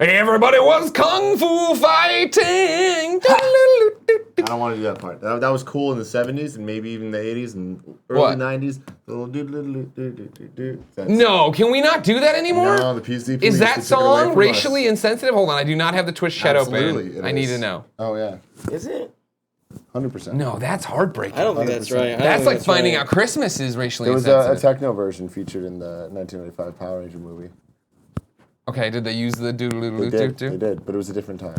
Everybody was kung fu fighting. I don't want to do that part. That was cool in the 70s and maybe even the 80s and early 90s. No, can we not do that anymore? No, the PC. Is that song racially insensitive? Hold on, I do not have the Twitch chat open. I need to know. Oh, yeah. Is it? 100%. No, that's heartbreaking. I don't think that's right. That's like finding out Christmas is racially insensitive. There was insensitive. a techno version featured in the 1995 Power Ranger movie. Okay, did they use the doodle-doodle? They did, but it was a different time.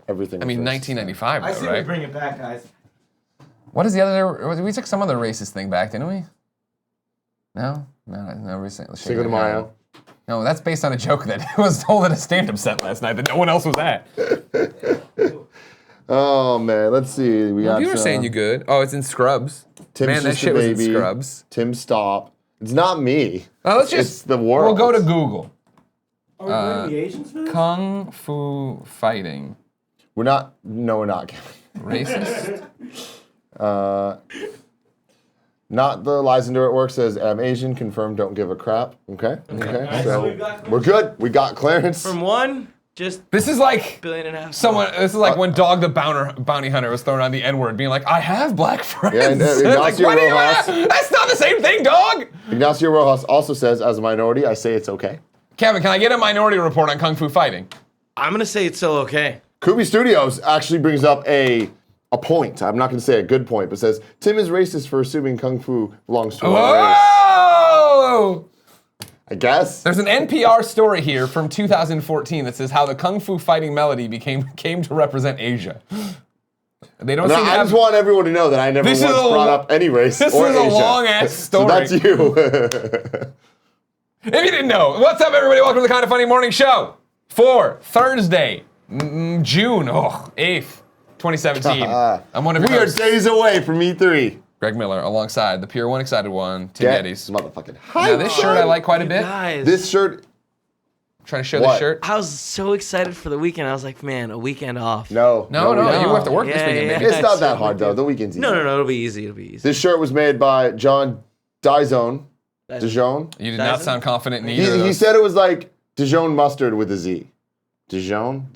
Everything. I mean, 1995, though, I say right? we bring it back, guys. What is the other? We took some other racist thing back, didn't we? No, recently. Cinco de Mayo. No, that's based on a joke that was told at a stand-up set last night that no one else was at. Oh man, let's see. We got. You were saying you good. Oh, it's in Scrubs. Tim's Man, that just shit a was in baby. Scrubs. Tim, stop. It's not me. Let's just. It's the world. We'll go to Google. Are we bringing the Asians for this? Kung fu fighting. We're not. No, we're not. Racist. Not the lies into it work says I'm Asian, confirmed, don't give a crap. Okay. So we're good. We got clearance. From one, just This is like billion and a half. This is like when Dog the Bounty Hunter was throwing on the N-word, being like, I have black friends. Yeah, and, like, Ignacio what do you Rojas- have? That's not the same thing, dog. Ignacio Rojas also says, as a minority, I say it's okay. Kevin, can I get a minority report on Kung Fu fighting? I'm gonna say it's still okay. Kubi Studios actually brings up a point. I'm not going to say a good point, but says Tim is racist for assuming Kung Fu belongs to a race. Whoa! I guess. There's an NPR story here from 2014 that says how the Kung Fu fighting melody came to represent Asia. They don't seem to I have... just want everyone to know that I never once brought up any race This or is Asia. a long-ass story. So that's you. If you didn't know, what's up, everybody? Welcome to the Kind of Funny Morning Show for Thursday, June 8th, 2017. I'm one of your We are hosts, days away from E3. Greg Miller, alongside the Pure One Excited One, Tim Gettys. Motherfucking Now, this shirt I like quite a bit. Guys, This shirt. Trying to show this shirt. I was so excited for the weekend. I was like, man, a weekend off. No, No, you have to work this Yeah, weekend, yeah, baby. It's not that hard though. The weekend's easy. No, it'll be easy. It'll be easy. This shirt was made by John Dijon. Dijon. You did not Dyson? sound confident in either of He those. said it was like Dijon mustard with a Z. Dijon?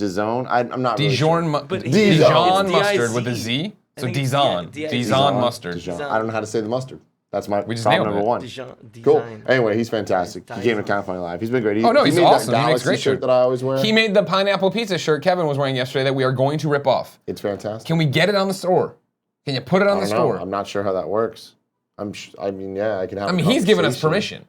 I'm not really sure. Dijon Dijon. mustard with a Z? So think it's Dijon. D-I-Z. Dijon mustard. Dijon. I don't know how to say the mustard. That's my We just problem nailed number it. one. Dijon, Cool. design. Anyway, he's fantastic. He came to Kind of Funny Live. He's been great. Oh, no, he's made awesome. That He makes Galaxy great shirt shirt. that I always wear. He made the pineapple pizza shirt Kevin was wearing yesterday that we are going to rip off. It's fantastic. Can we get it on the store? Can you put it on the I don't know. store? I'm not sure how that works. I mean, yeah, I can have. He's given us permission.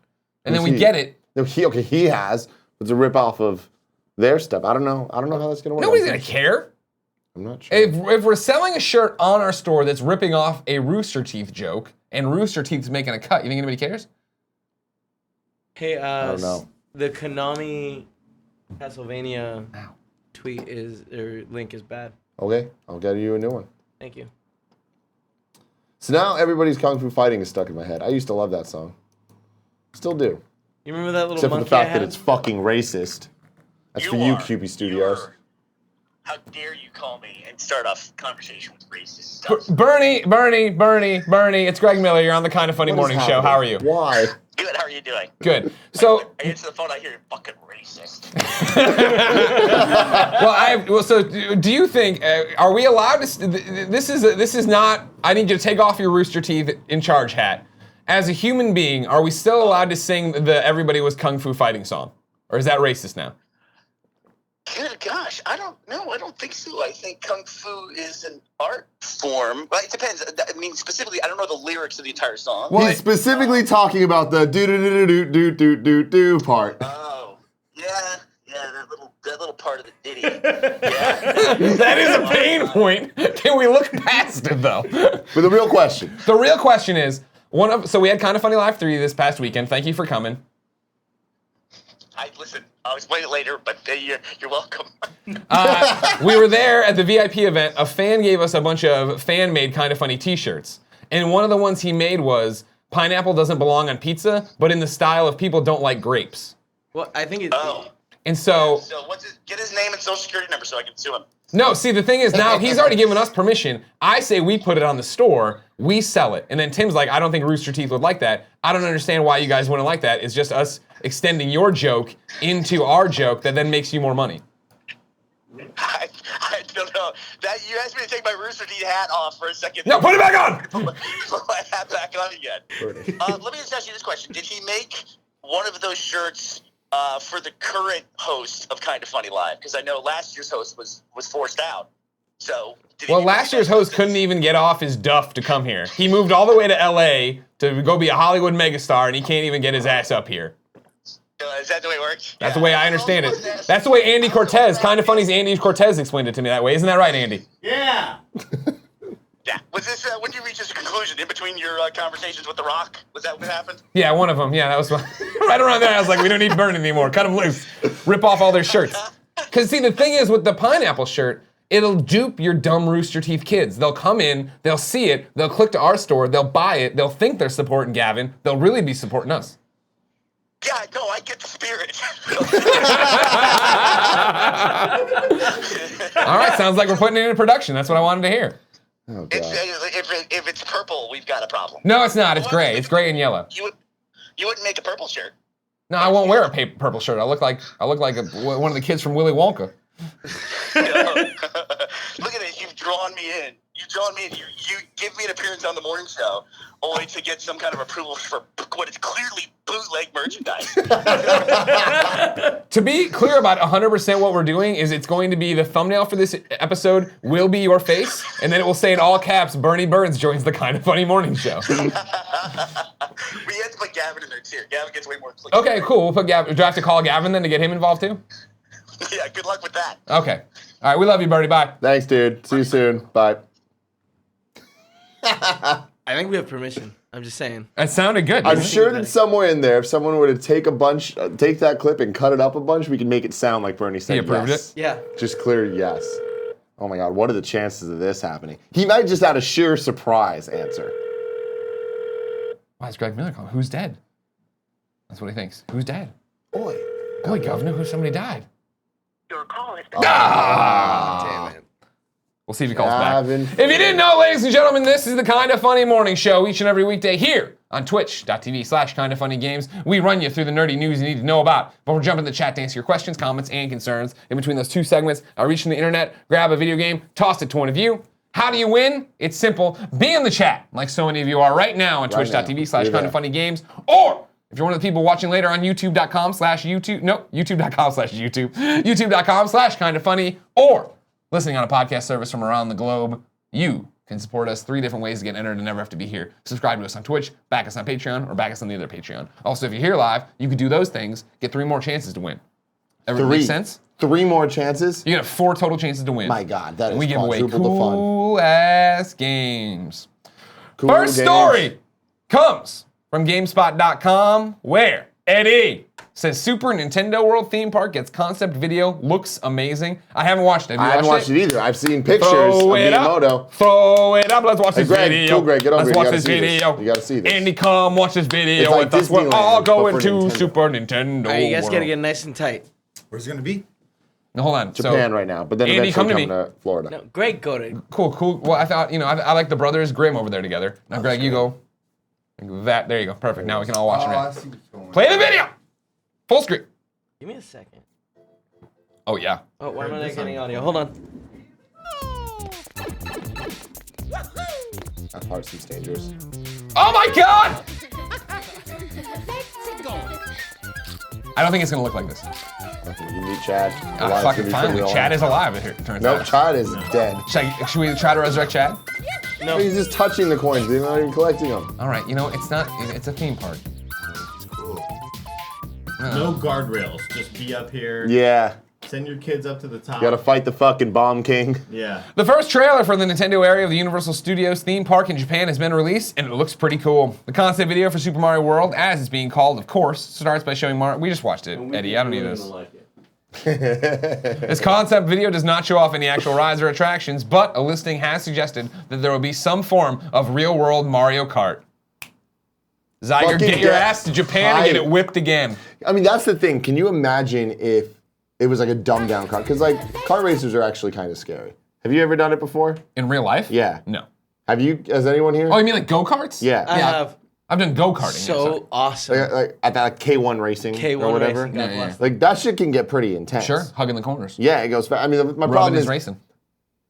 And then we get it. No, he has. It's a rip off of their stuff. I don't know how that's gonna work. Nobody's going to care. I'm not sure. If we're selling a shirt on our store that's ripping off a Rooster Teeth joke and Rooster Teeth's making a cut, you think anybody cares? Hey, I don't know. The Konami Castlevania tweet link is bad. Okay, I'll get you a new one. Thank you. So now everybody's Kung Fu Fighting is stuck in my head. I used to love that song. Still do. You remember that little Except for monkey the fact I that had? it's fucking racist. That's for you, QB Studios. How dare you call me and start off conversation with racist stuff? Bernie, it's Greg Miller. You're on the Kind of Funny Morning Show. How are you? Why? Good, how are you doing? Good. So, I answer the phone, I hear you're fucking racist. so do you think, are we allowed to, this is not, I need you to take off your Rooster Teeth in charge hat. As a human being, are we still allowed to sing the Everybody Was Kung Fu Fighting song? Or is that racist now? Good gosh, I don't know. I don't think so. I think Kung Fu is an art form. Well, it depends. I mean, specifically, I don't know the lyrics of the entire song. Well, He's specifically talking about the do part. Oh, yeah, that little part of the ditty. Yeah. That is a pain point. Can we look past it, though? But the real question. The real question is, so we had Kind of Funny Live 3 this past weekend. Thank you for coming. Listen, I was waiting later, but you're welcome. We were there at the VIP event. A fan gave us a bunch of fan-made Kind of Funny t-shirts. And one of the ones he made was, pineapple doesn't belong on pizza, but in the style of people don't like grapes. Well, I think it's... Oh. And so... So get his name and social security number so I can sue him. No, see, the thing is now he's already given us permission. I say we put it on the store, we sell it. And then Tim's like, I don't think Rooster Teeth would like that. I don't understand why you guys wouldn't like that. It's just us extending your joke into our joke that then makes you more money. I don't know. That you asked me to take my Rooster Teeth hat off for a second. No, put it back on! Put my hat back on again. Let me just ask you this question. Did he make one of those shirts for the current host of Kinda Funny Live? Because I know last year's host was forced out. So last year's host couldn't even get off his duff to come here. He moved all the way to LA to go be a Hollywood megastar, and he can't even get his ass up here. Is that the way it works? That's the way I understand it. That's the way Andy Cortez, Kinda Funny's Andy Cortez explained it to me that way. Isn't that right, Andy? Yeah. Yeah. Was this when did you reach this conclusion? In between your conversations with The Rock? Was that what happened? Yeah, one of them. Yeah, that was right around there. I was like, we don't need Burnie anymore. Cut them loose. Rip off all their shirts. Because see, the thing is with the pineapple shirt, it'll dupe your dumb Rooster Teeth kids. They'll come in, they'll see it, they'll click to our store, they'll buy it, they'll think they're supporting Gavin, they'll really be supporting us. Yeah, no, I get the spirit. All right, sounds like we're putting it into production. That's what I wanted to hear. Oh, God. If it's purple, we've got a problem. No, it's not. It's gray. It's gray and yellow. You wouldn't make a purple shirt. No, I won't wear a purple shirt. I look like one of the kids from Willy Wonka. Look at it. You've drawn me in. You give me an appearance on the morning show, only to get some kind of approval for what is clearly bootleg merchandise. To be clear about 100% what we're doing is it's going to be the thumbnail for this episode will be your face, and then it will say in all caps, Bernie Burns joins the Kinda Funny morning show. We have to put Gavin in there too. Gavin gets way more clicks. Okay, cool. We'll put Gavin. Do I have to call Gavin then to get him involved too? Yeah, good luck with that. Okay. All right, we love you, Bernie. Bye. Thanks, dude. See you soon. Bye. I think we have permission. I'm just saying. That sounded good. I'm sure that somewhere in there, if someone were to take take that clip and cut it up a bunch, we can make it sound like Bernie said He approved yes. it? Yeah. Just clear yes. Oh my God, what are the chances of this happening? He might just add a sheer surprise answer. Why is Greg Miller calling? Who's dead? That's what he thinks. Who's dead? Boy. Boy, Governor, who somebody died. Your call is Damn it. We'll see if he calls back. Gavin. If you didn't know, ladies and gentlemen, this is the Kinda Funny morning show each and every weekday here on twitch.tv/kindafunnygames. We run you through the nerdy news you need to know about. But we're jumping in the chat to answer your questions, comments, and concerns. In between those two segments, I reach in the internet, grab a video game, toss it to one of you. How do you win? It's simple. Be in the chat, like so many of you are right now on twitch.tv/kindafunnygames. Or if you're one of the people watching later on youtube.com/YouTube, no, youtube.com/YouTube, youtube.com/kindafunny, or listening on a podcast service from around the globe, you can support us 3 different ways to get entered and never have to be here. Subscribe to us on Twitch, back us on Patreon, or back us on the other Patreon. Also, if you're here live, you can do those things, get 3 more chances to win. Everything make sense? 3 more chances? You get 4 total chances to win. My God, that is and we give away quadruple the fun. cool-ass games. Cool First games. story comes from GameSpot.com, where Eddie says Super Nintendo World theme park gets concept video, looks amazing. I haven't watched it. Have you I haven't watched it either. I've seen pictures of Miyamoto. Throw it up. Let's watch this Greg, video. cool, Greg, get over Let's here. watch You this gotta see this. video. You gotta see this. Andy, come watch this video It's like with us. We're Disneyland, all but going for to Nintendo. Super Nintendo All right, you guys World. gotta get nice and tight. Where's it gonna be? Now, hold on. Japan right now, but then Andy, come eventually to come to Florida. No, Greg, go to. Cool. Well, I thought, I like the brothers Grimm over there together. Now, Greg, you go. That. There you go. Perfect. Now we can all watch I it. see what's going on. Play the video. Full screen. Give me a second. Oh, yeah. Oh, why am I not getting audio? Hold on. That part seems dangerous. Oh, my God! I don't think it's going to look like this. You meet Chad. The line's Fucking gonna be finally. pretty Chad long. is alive, it turns Nope, out. Chad is dead. Should we try to resurrect Chad? No. He's just touching the coins. He's not even collecting them. All right, it's a theme park. It's cool. No guardrails. Just be up here. Yeah. Send your kids up to the top. You gotta fight the fucking bomb king. Yeah. The first trailer for the Nintendo area of the Universal Studios theme park in Japan has been released, and it looks pretty cool. The concept video for Super Mario World, as it's being called, of course, starts by showing Mario. We just watched it, Eddie. I don't need this. This concept video does not show off any actual rides or attractions, but a listing has suggested that there will be some form of real-world Mario Kart. Zyger, Fucking get your get ass to Japan and get it hype. whipped again. I mean, that's the thing. Can you imagine if it was like a dumbed down car. Because like kart racers are actually kind of scary. Have you ever done it before? In real life? Yeah. No. Has anyone here? Oh, you mean like go-karts? Yeah. I have. I've done go-karting. So awesome. Like at that K1 racing K1 or whatever. racing, God Yeah, bless. Like that shit can get pretty intense. Sure, hugging the corners. Yeah, it goes fast. I mean, my problem Rubbing is is racing.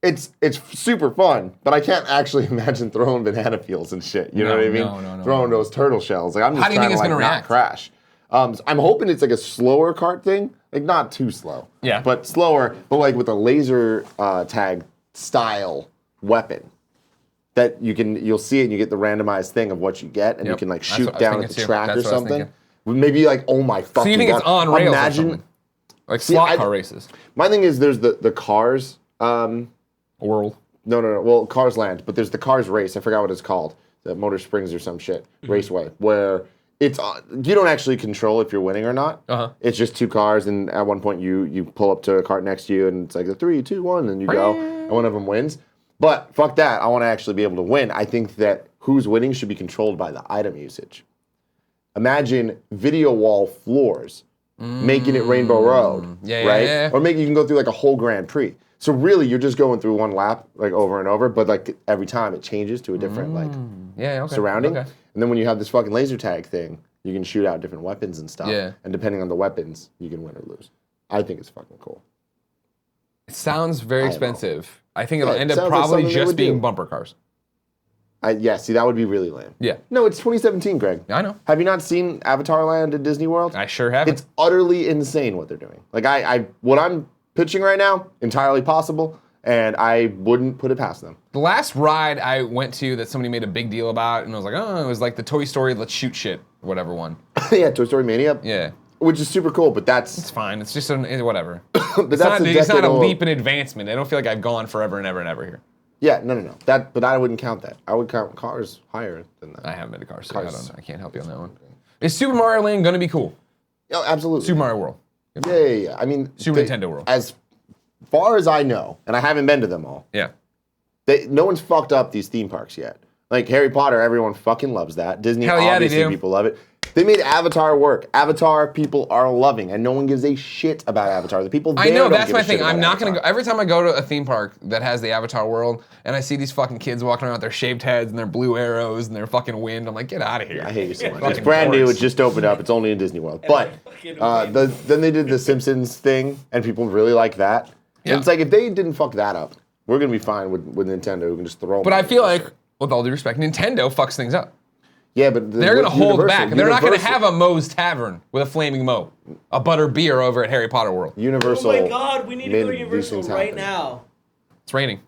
it's super fun, but I can't actually imagine throwing banana peels and shit. You know No, what I mean? no. Throwing those turtle shells. Like I'm just How do you trying think to it's like gonna not react? crash. So I'm hoping it's like a slower kart thing, like not too slow. Yeah. But slower, but like with a laser tag style weapon. That you'll see it and you get the randomized thing of what you get and you Yep. can like That's shoot what I was down at thinking the too. track That's or what I was something. thinking. Maybe like, oh my fucking So you think God. it's on rails Imagine, or something? Like See, slot I- car races. My thing is there's the cars. World. No. Well, Cars Land, but there's the Cars Race. I forgot what it's called. The Motor Springs or some shit. Raceway. Where it's you don't actually control if you're winning or not. Uh-huh. It's just two cars, and at one point you pull up to a cart next to you, and it's like a 3, 2, 1, and you go, and one of them wins. But fuck that. I want to actually be able to win. I think that who's winning should be controlled by the item usage. Imagine video wall floors making it Rainbow Road, Yeah, right? yeah. Or maybe you can go through like a whole Grand Prix. So really, you're just going through one lap like over and over, but like every time it changes to a different like Yeah, okay. surrounding. Okay. And then when you have this fucking laser tag thing, you can shoot out different weapons and stuff. Yeah. And depending on the weapons, you can win or lose. I think it's fucking cool. It sounds very know. expensive. I think it'll Yeah, it end up sounds like probably something they just would being do. bumper cars. Yeah, see, that would be really lame. Yeah. No, it's 2017, Greg. I know. Have you not seen Avatar Land at Disney World? I sure haven't. It's utterly insane what they're doing. Like what I'm pitching right now, entirely possible, and I wouldn't put it past them. The last ride I went to that somebody made a big deal about, and I was like, oh, it was like the Toy Story Let's Shoot Shit, whatever one. Yeah, Toy Story Mania. Yeah. Which is super cool, but It's that's fine. It's just whatever. but It's not a decade old. leap in advancement. I don't feel like I've gone forever and ever and ever here. Yeah, no. But I wouldn't count that. I would count Cars higher than that. I haven't been to Cars, so Cars. I can't help you on that one. Is Super Mario Land gonna be cool? Yeah, absolutely. Super Mario World. Yeah. I mean, Super Nintendo World. As far as I know, and I haven't been to them all, Yeah. no one's fucked up these theme parks yet. Like Harry Potter, everyone fucking loves that. Disney, Hell yeah, they obviously, do. people love it. They made Avatar work. Avatar people are loving, and no one gives a shit about Avatar. The people there I know, don't that's give my a shit thing. I'm about not gonna go. Avatar. Every time I go to a theme park that has the Avatar world, and I see these fucking kids walking around with their shaved heads and their blue arrows and their fucking wind, I'm like, get out of here. I hate you so much. Fucking It's brand new. dorks. It just opened up. It's only in Disney World. But then they did the Simpsons thing, and people really like that. Yeah. And it's like if they didn't fuck that up, we're gonna be fine with Nintendo. We can just throw them. But I feel like, with all due respect, Nintendo fucks things up. yeah, but They're gonna hold Universal- back. They're not gonna Universal- have a Moe's Tavern with a flaming Moe, a butter beer over at Harry Potter World. Universal. Oh my God, we need to go to made these Universal things right happen. now. It's raining.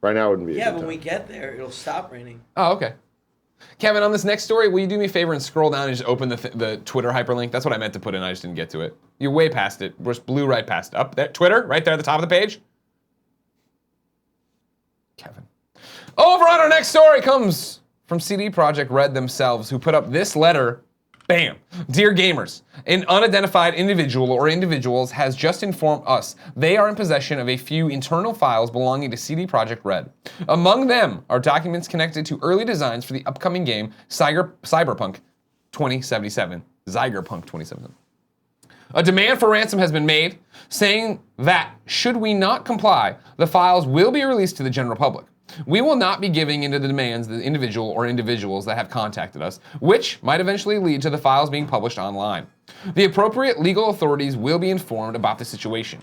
Right now wouldn't be. Yeah, a good when we time. get there, it'll stop raining. Oh, okay. Kevin, on this next story, will you do me a favor and scroll down and just open the Twitter hyperlink? That's what I meant to put in. I just didn't get to it. You're way past it. Just blew right past it. Up there, Twitter, right there at the top of the page. Kevin. Over on our next story comes from CD Projekt Red themselves, who put up this letter. Bam. Dear gamers, an unidentified individual or individuals has just informed us they are in possession of a few internal files belonging to CD Projekt Red. Among them are documents connected to early designs for the upcoming game Cyberpunk 2077. Zygerpunk 2077. A demand for ransom has been made, saying that should we not comply, the files will be released to the general public. We will not be giving into the demands of the individual or individuals that have contacted us, which might eventually lead to the files being published online. The appropriate legal authorities will be informed about the situation.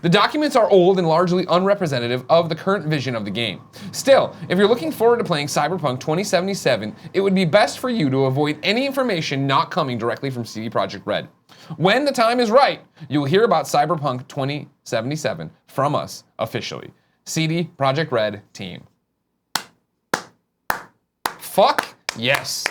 The documents are old and largely unrepresentative of the current vision of the game. Still, if you're looking forward to playing Cyberpunk 2077, it would be best for you to avoid any information not coming directly from CD Projekt Red. When the time is right, you'll hear about Cyberpunk 2077 from us officially. CD Projekt Red team. Fuck yes.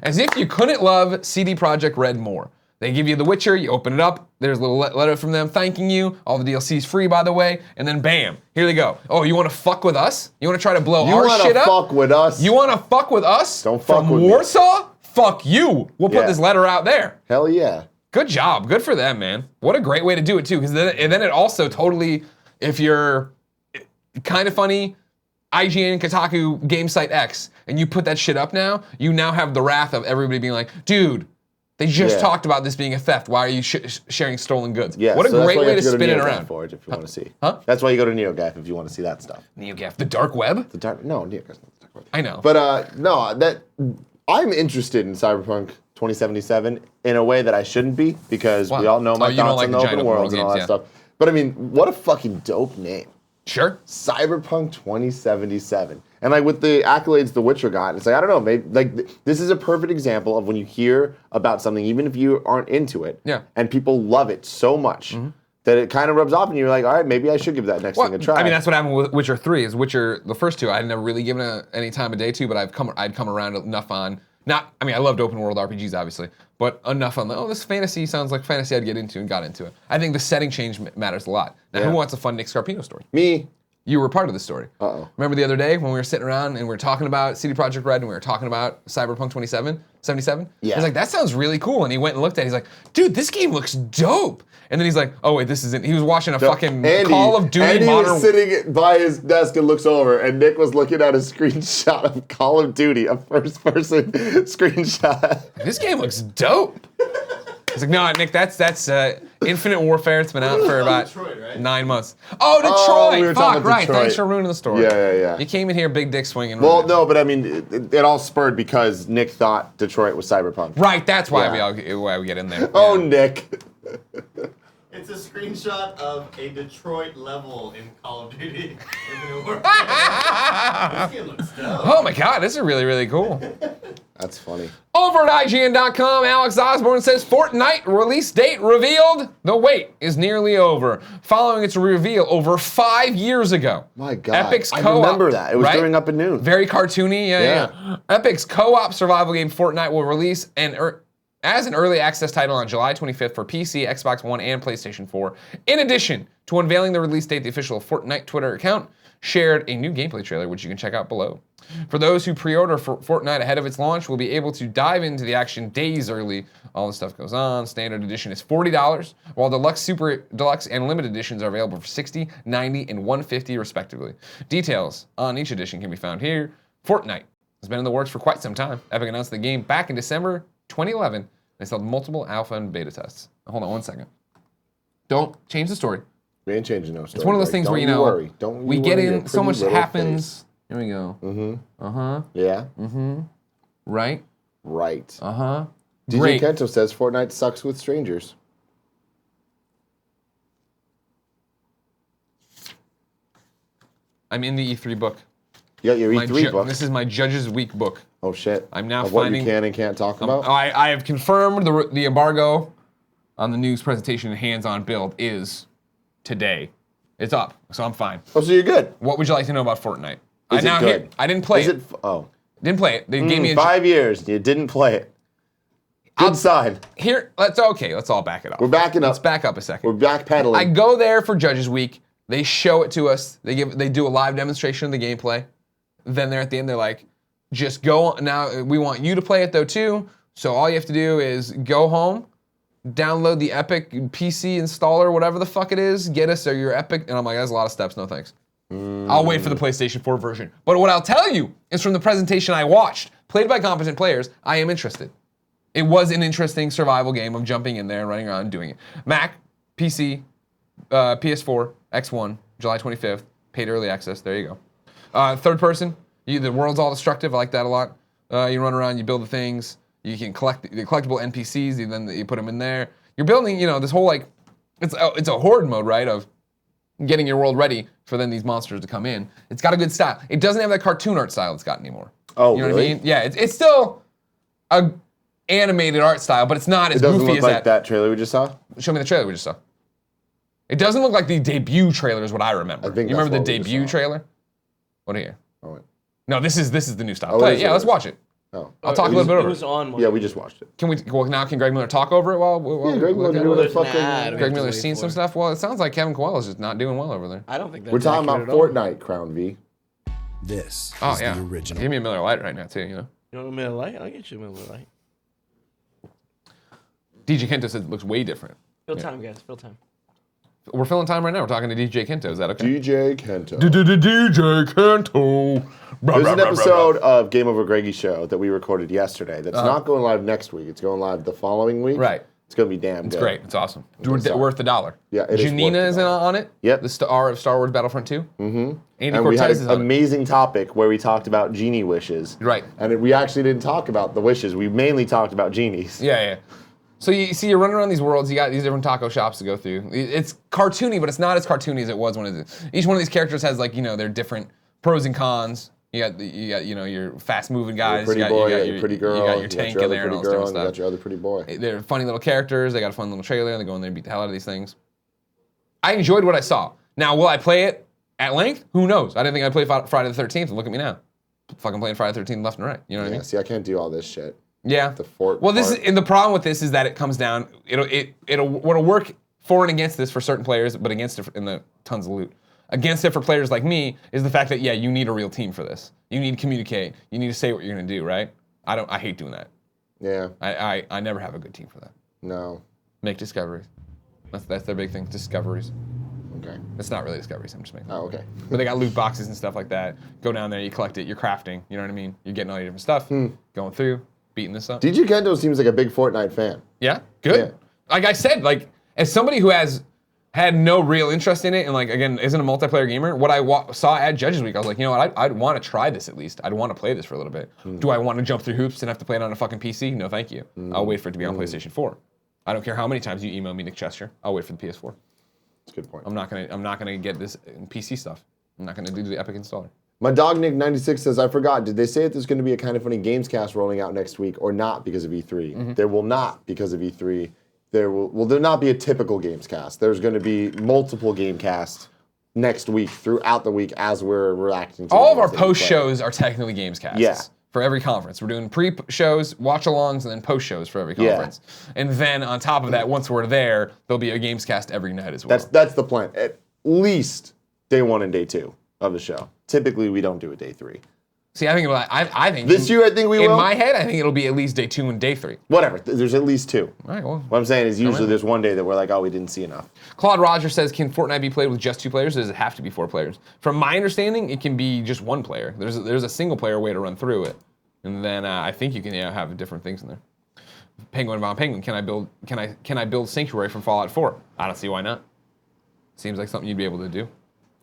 As if you couldn't love CD Projekt Red more. They give you The Witcher, you open it up, there's a little letter from them thanking you, all the DLC's free by the way, and then bam, here they go. Oh, you wanna fuck with us? You wanna try to blow our shit up? You wanna fuck with us? You wanna fuck with us? Don't fuck from with me. Warsaw? Fuck you. We'll put Yeah. this letter out there. Hell yeah. Good job. Good for them, man. What a great way to do it too, because then it also totally, if you're kind of funny, IGN, Kotaku, Game Site X, and you put that shit up now, you now have the wrath of everybody being like, dude, They just Yeah. talked about this being a theft. Why are you sharing stolen goods? Yeah, What a so that's great why you way have to go spin it NeoGAF around. Forge if you want to see. Huh? That's why you go to NeoGAF if you want to see that stuff. NeoGAF, the dark web? The dark, no, NeoGAF's not the dark web. I know. But no, that I'm interested in Cyberpunk 2077 in a way that I shouldn't be because we Wow. all know my You don't thoughts like on the the giant open worlds and all that games, stuff. But I mean, what a fucking dope name. Sure. Cyberpunk 2077. And like with the accolades The Witcher got, it's like, I don't know, maybe like this is a perfect example of when you hear about something, even if you aren't into it, and people love it so much that it kind of rubs off and you're like, all right, maybe I should give that next thing a try. I mean, that's what happened with Witcher 3. Is Witcher, the first two, I'd never really given any time of day to, but I'd come around enough on, I mean, I loved open world RPGs, obviously, but enough on, this fantasy sounds like fantasy I'd get into and got into it. I think the setting change matters a lot. Now, who wants a fun Nick Scarpino story? Me. You were part of the story. Uh-oh. Remember the other day when we were sitting around and we were talking about CD Projekt Red and we were talking about Cyberpunk 2077? Yeah. He's like, that sounds really cool. And he went and looked at it. He's like, dude, this game looks dope. And then he's like, oh wait, this isn't. He was watching a fucking Call of Duty Andy Modern. was sitting by his desk and looks over, and Nick was looking at a screenshot of Call of Duty, a first-person screenshot. This game looks dope. He's like, no, Nick, that's Infinite Warfare. It's been out for about Detroit, right? 9 months. Oh, Detroit! we were Fuck, talking about right. Detroit. Thanks for ruining the story. Yeah. You came in here big dick swinging. Well, no, but I mean, it all spurred because Nick thought Detroit was Cyberpunk. Right, that's why Yeah. why we get in there. Oh, Yeah. Nick. It's a screenshot of a Detroit level in Call of Duty. Infinite Warfare. This game looks dope. Oh my god, this is really, really cool. That's funny. Over at IGN.com, Alex Osborne says Fortnite release date revealed. The wait is nearly over. Following its reveal over 5 years ago. My God. Epic's I co-op, remember that. It was right? during Up at Noon. Very cartoony, yeah. Yeah. Epic's co-op survival game Fortnite will release as an early access title on July 25th for PC, Xbox One, and PlayStation 4. In addition to unveiling the release date, the official Fortnite Twitter account shared a new gameplay trailer, which you can check out below. For those who pre-order for Fortnite ahead of its launch, will be able to dive into the action days early. All the stuff goes on. Standard edition is $40, while Deluxe, Super Deluxe, and Limited editions are available for $60, $90, and $150 respectively. Details on each edition can be found here. Fortnite has been in the works for quite some time. Epic announced the game back in December 2011. They sold multiple alpha and beta tests. Hold on one second. Don't change the story. We ain't changing no story. It's one of those things where, Worry. Don't we you get worry, in, your so much pretty little happens. face. Here we go. Yeah. Right? Right. DJ DJ Great. Kento says Fortnite sucks with strangers. I'm in the E3 book. You got your E3 book. This is my Judges Week book. Oh shit. I'm now of what finding- you can and can't talk about? I have confirmed the embargo on the news presentation and hands-on build is today. It's up, so I'm fine. Oh, so you're good. What would you like to know about Fortnite? Is it good? I didn't play Is it. it? Oh. Didn't play it. They gave me a 5 years. You didn't play it. Good sign. here. Let's all back it up. We're backing up. Let's back up a second. We're backpedaling. I go there for Judges Week. They show it to us. They do a live demonstration of the gameplay. Then they're at the end. They're like, just go now. We want you to play it though too. So all you have to do is go home, download the Epic PC installer, whatever the fuck it is. Get us your Epic. And I'm like, that's a lot of steps. No thanks. I'll wait for the PlayStation 4 version. But what I'll tell you is from the presentation I watched, played by competent players, I am interested. It was an interesting survival game of jumping in there and running around and doing it. Mac, PC, PS4, X1, July 25th, paid early access. There you go. Third person, the world's all destructive. I like that a lot. You run around, you build the things. You can collect the collectible NPCs. You put them in there. You're building, this whole it's a horde mode, right? Of getting your world ready for then these monsters to come in. It's got a good style. It doesn't have that cartoon art style it's got anymore. Oh, you know really? what I mean? Yeah, it's still a animated art style, but it's not as It doesn't goofy look as like that trailer we just saw. Show me the trailer we just saw. It doesn't look like the debut trailer is what I remember. I think You that's remember the what we just debut saw. trailer? What are you? Oh, wait. No, this is the new style. Oh, Play it it. is, Yeah, it let's is. watch it. Oh. I'll talk a little bit It over was it. on one. Yeah, we just watched it. Can now can Greg Miller talk over it while Yeah, Greg Miller doing There's the an ad. fucking. We Greg have to Miller's wait seen for some it. stuff? Well, it sounds like Kevin Coelho's just not doing well over there. I don't think that's We're talking about accurate at all. Fortnite, Crown V. This Oh, is yeah. the original. Give me a Miller Lite right now, too, You want a Miller Lite? I'll get you a Miller Lite. DJ Kento said it looks way different. Fill time, guys. Fill time. We're filling time right now. We're talking to DJ Kento. Is that okay? DJ Kento. DJ Kento. There's an episode of Game Over Greggy Show that we recorded yesterday that's not going live next week. It's going live the following week. Right. It's going to be damn good. It's great. It's awesome. Worth $1. Yeah, it is Janina worth is the on it. Yep. The star of Star Wars Battlefront 2. Mm-hmm. Andy And Cortez we had is an on it. amazing topic where we talked about genie wishes. Right. And we actually didn't talk about the wishes. We mainly talked about genies. Yeah. So you see, you're running around these worlds. You got these different taco shops to go through. It's cartoony, but it's not as cartoony as it was when each one of these characters has their different pros and cons. You got your fast moving guys. Pretty boy, you got your pretty girl. You got your tank in there and all this different You stuff. got your other pretty boy. They're funny little characters. They got a fun little trailer. And they go in there and beat the hell out of these things. I enjoyed what I saw. Now, will I play it at length? Who knows? I didn't think I'd play Friday the 13th. And look at me now, fucking playing Friday the 13th left and right. You know what I mean? See, I can't do all this shit. Yeah. The fort. Well, and the problem with this is that it comes down. What'll work for and against this for certain players, but against it in the tons of loot. Against it for players like me is the fact that you need a real team for this. You need to communicate. You need to say what you're gonna do, right? I hate doing that. Yeah. I never have a good team for that. No. Make discoveries. That's their big thing. Discoveries. Okay. It's not really discoveries. I'm just making. Oh, okay. But they got loot boxes and stuff like that. Go down there, you collect it, you're crafting. You know what I mean? You're getting all your different stuff. Going through, beating this up. DJ Kento seems like a big Fortnite fan. Yeah, good. Yeah. Like I said, as somebody who has had no real interest in it, and again, isn't a multiplayer gamer, what I saw at Judges Week, I was like, you know what, I'd want to try this at least. I'd want to play this for a little bit. Do I want to jump through hoops and have to play it on a fucking PC? No, thank you. I'll wait for it to be on PlayStation 4. I don't care how many times you email me, Nick Chester. I'll wait for the PS4. That's a good point. I'm not gonna get this PC stuff. I'm not gonna do the Epic installer. My dog Nick96 says, I forgot, did they say that there's going to be a Kind of Funny Games cast rolling out next week or not because of E3? There will not because of E3. There will not be a typical games cast. There's going to be multiple game casts next week, throughout the week, as we're reacting to all of our games that we post play. shows are technically games casts. Yeah. For every conference. We're doing pre-shows, watch-alongs, and then post-shows for every conference. And then on top of that, once we're there, there'll be a games cast every night as well. That's the plan. At least day 1 and day 2 of the show. Typically, we don't do a day 3. See, I think I think This year, I think we will. In my head, I think it'll be at least day 2 and day 3. Whatever. There's at least 2. All right, well. What I'm saying is usually there's one day that we're like, oh, we didn't see enough. Claude Rogers says, can Fortnite be played with just 2 players, or does it have to be 4 players? From my understanding, it can be just 1 player. There's a single player way to run through it. And then I think you can have different things in there. Penguin Von Penguin, can I build Sanctuary from Fallout 4? I don't see why not. Seems like something you'd be able to do.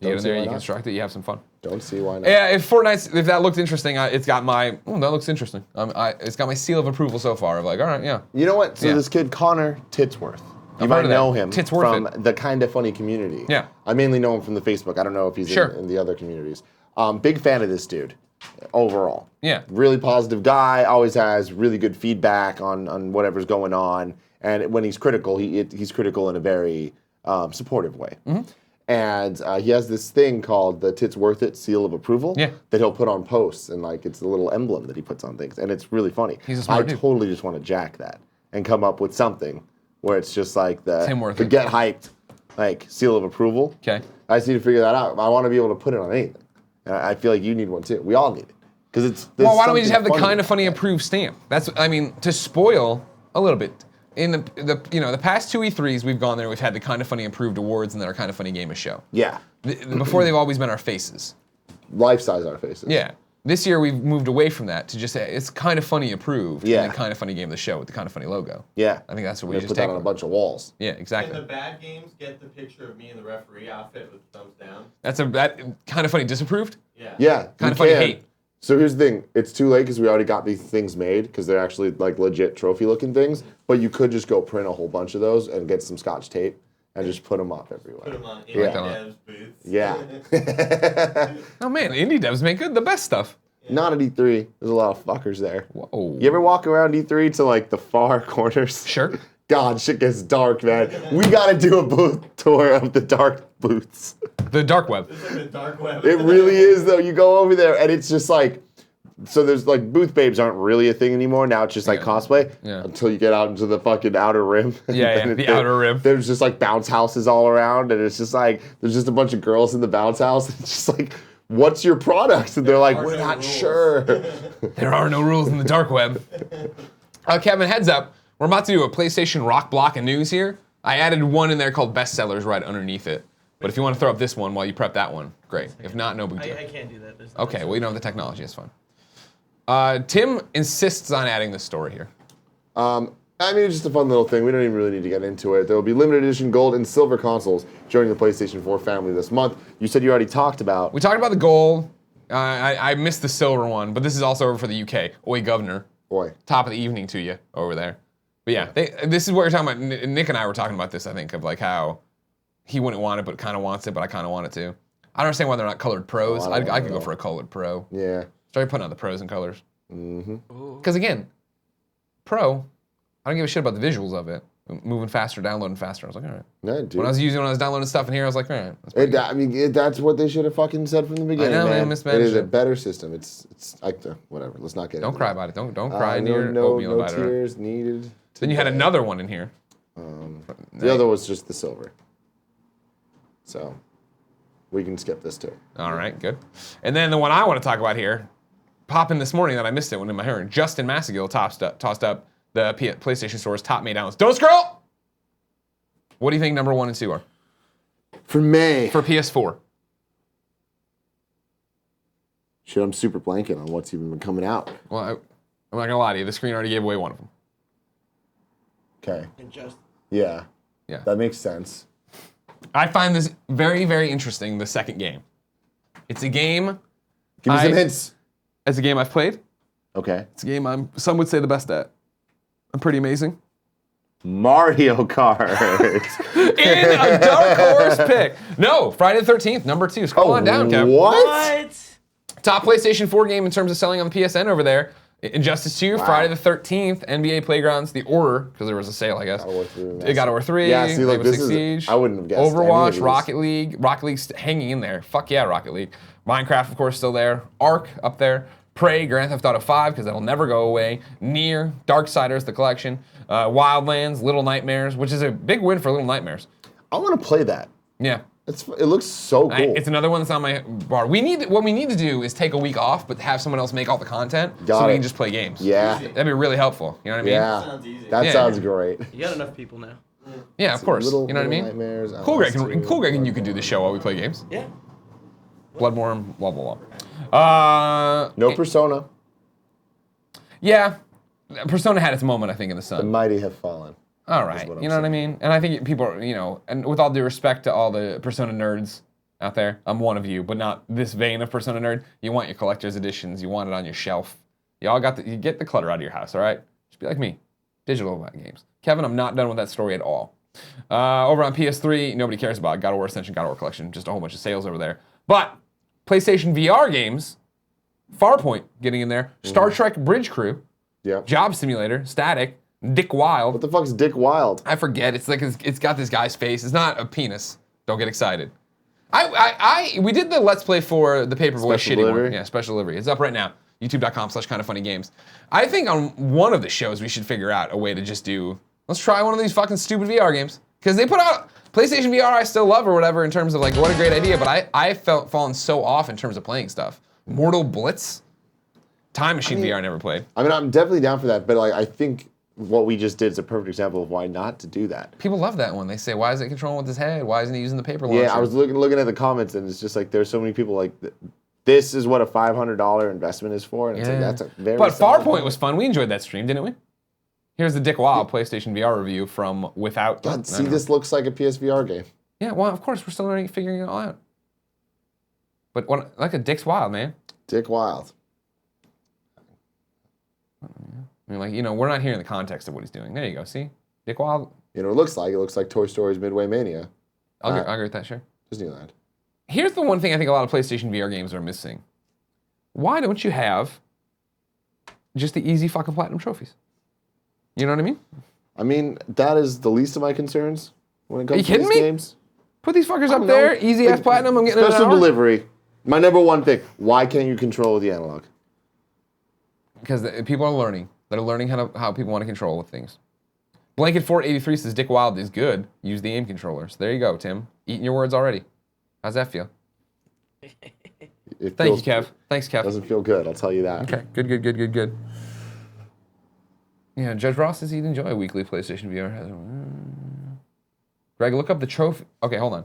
You get in there, you construct it, you have some fun. Don't see why not. Yeah, if that looked interesting, it's got my, that looks interesting. It's got my seal of approval so far of all right, yeah. You know what? So Yeah. this kid, Connor Titsworth. You I've might heard of that. know him Titsworth from the Kind of Funny community. Yeah. I mainly know him from the Facebook. I don't know if he's in the other communities. Big fan of this dude, overall. Yeah. Really positive guy, always has really good feedback on whatever's going on. And when he's critical, he's critical in a very supportive way. And he has this thing called the Tits Worth It seal of approval that he'll put on posts, and it's a little emblem that he puts on things, and it's really funny. He's a smart dude. Totally just want to jack that and come up with something where it's just like the Worth It. get hyped seal of approval. Okay. I just need to figure that out. I want to be able to put it on anything. And I feel like you need one too. We all need it because it's. Well, why don't we just have the Kind of Funny approved stamp? That's to spoil a little bit. In the past 2 E3s we've gone there, we've had the Kind of Funny approved awards and then our Kind of Funny Game of Show. Yeah. Before they've always been our faces. Life size our faces. Yeah. This year we've moved away from that to just say it's Kind of Funny approved. Yeah. And then Kind of Funny Game of the Show with the Kind of Funny logo. Yeah. I think that's what we just put take that on a bunch of walls. Yeah, Can exactly. the bad games get the picture of me in the referee outfit with thumbs down? That Kind of Funny disapproved? Yeah. Yeah. Kind of you Funny can. hate. So here's the thing. It's too late because we already got these things made because they're actually legit trophy-looking things. But you could just go print a whole bunch of those and get some Scotch tape and just put them up everywhere. Put them on Yeah. Dev's boots. Yeah. Oh man, indie devs make the best stuff. Not at E3. There's a lot of fuckers there. Whoa. You ever walk around E3 to the far corners? Sure. God, shit gets dark, man. We gotta do a booth tour of the dark booths. The dark web. It's like the dark web. It really is, though. You go over there, and it's just so there's booth babes aren't really a thing anymore. Now it's just cosplay until you get out into the fucking outer rim. Yeah, the outer rim. There's just bounce houses all around, and it's just there's just a bunch of girls in the bounce house. It's just what's your product? And they're like, we're not sure. There are no rules in the dark web. Kevin, heads up. We're about to do a PlayStation rock block of news here. I added one in there called bestsellers right underneath it. But if you want to throw up this one while you prep that one, great. If not, no big deal. I can't do that. Okay, well, you don't have the technology. It's fine. Tim insists on adding this story here. I mean, it's just a fun little thing. We don't even really need to get into it. There will be limited edition gold and silver consoles joining the PlayStation 4 family this month. You said you already talked about. We talked about the gold. I missed the silver one, but this is also over for the UK. Oi, governor. Boy. Top of the evening to you over there. But yeah, this is what you're talking about. Nick and I were talking about this, I think, of like how he wouldn't want it, but kind of wants it, but I kind of want it too. I don't understand why they're not colored pros. I could go for a colored pro. Yeah. Start putting out the pros and colors. Because again, pro, I don't give a shit about the visuals of it. Moving faster, downloading faster. I was like, all right. Yeah, dude. When I was downloading stuff in here, I was like, all right. That's pretty good. I mean, that's what they should have fucking said from the beginning, I know, man. mismanaged It is a it. better system. It's like whatever. Let's not get Don't into cry that. about it. Don't cry near no oatmeal about it. tears needed. Then you had today. another one in here. The other was just the silver. So we can skip this too. All right, good. And then the one I want to talk about here, popping this morning that I missed it when in my hearing. Justin Massagill tossed up the PlayStation Store's top May downloads. Don't scroll! What do you think number 1 and 2 are? For May. For PS4. Shit, I'm super blanking on what's even been coming out. Well, I'm not going to lie to you. The screen already gave away one of them. Okay. And just Yeah. That makes sense. I find this very, very interesting, the second game. It's a game... Give me some hints. It's a game I've played. Okay. It's a game some would say the best at. I'm pretty amazing. Mario Kart. In a dark horse pick. No, Friday the 13th, number 2. Scroll on down, Kev. What? Top PlayStation 4 game in terms of selling on the PSN over there. Injustice 2, Wow. Friday the 13th, NBA Playgrounds, The Order, because there was a sale, I guess. God of War 3. It got War 3, Yeah, see, look, Rainbow this Six is. Siege, I wouldn't have guessed. any of Overwatch, these. Rocket League. Rocket League's hanging in there. Fuck yeah, Rocket League. Minecraft, of course, still there. Ark up there. Prey, Grand Theft Auto 5, because that'll never go away. Nier, Darksiders, the collection. Wildlands, Little Nightmares, which is a big win for Little Nightmares. I want to play that. Yeah. It looks so cool. It's another one that's on my bar. What we need to do is take a week off, but have someone else make all the content Got so we it. can just play games. Yeah. That'd be really helpful. You know what I mean? Yeah. Sounds easy. That Yeah. sounds great. you got enough people now. Yeah, of course. Little- You know what I mean? Little Nightmares, Cool, Greg. Outlast 2, Cool, Greg, and you can do the show while we play games. Yeah. Bloodborne, blah blah blah. No Persona. Yeah, Persona had its moment, I think, in the The sun. mighty have fallen. All right, what I'm you know what I mean? And I think people are, and with all due respect to all the Persona nerds out there, I'm one of you, but not this vein of Persona nerd. You want your collector's editions. You want it on your shelf. You get the clutter out of your house, all right? Just be like me. Digital games. Kevin, I'm not done with that story at all. Over on PS3, nobody cares about God of War Ascension, God of War Collection, just a whole bunch of sales over there. But PlayStation VR games, Farpoint getting in there, Star Trek Bridge Crew, Yeah. Job Simulator, Static, Dick Wild. What the fuck's Dick Wild? I forget. It's like it's got this guy's face. It's not a penis. Don't get excited. We did the Let's Play for the Paperboy Special shitty one. delivery? Yeah, special delivery. It's up right now. YouTube.com/kindoffunnygames. I think on one of the shows we should figure out a way to just do. Let's try one of these fucking stupid VR games because they put out PlayStation VR. I still love or whatever in terms of like what a great idea, but I felt fallen so off in terms of playing stuff. Mortal Blitz, Time Machine VR I never played. I mean, I'm definitely down for that, but like, I think what we just did is a perfect example of why not to do that. People love that one. They say, why is it controlling with his head? Why isn't he using the paper launcher? Yeah, I was looking at the comments, and it's just like there's so many people like, this is what a $500 investment is for, and it's like that's a very. But solid Farpoint was fun. We enjoyed that stream, didn't we? Here's the Dick Wild PlayStation VR review from without. God, see, this looks like a PSVR game. Yeah, well, of course, we're still learning, figuring it all out. But like a Dick's Wild, man. Dick Wild. I mean, like, we're not hearing the context of what he's doing. There you go. See? Dick Wild. You know, it looks like Toy Story's Midway Mania, I'll agree with that, sure. Disneyland. Here's the one thing I think a lot of PlayStation VR games are missing. Why don't you have just the easy fucking platinum trophies? You know what I mean? I mean, that is the least of my concerns when it comes you to kidding these me? games. Put these fuckers I up don't there, know. easy ass Like, platinum. I'm getting it in an special hour. delivery. My number one thing: why can't you control the analog? Because people are learning. They're learning how people want to control with things. Blanket Fort 83 says Dick Wild is good. Use the aim controller. So there you go, Tim. Eating your words already. How's that feel? It Thank you, feels- Kev. Thanks, Kev. Doesn't feel good. I'll tell you that. Okay, good. Yeah, Judge Ross says he'd enjoy a weekly PlayStation VR. Greg, look up the trophy. Okay, hold on.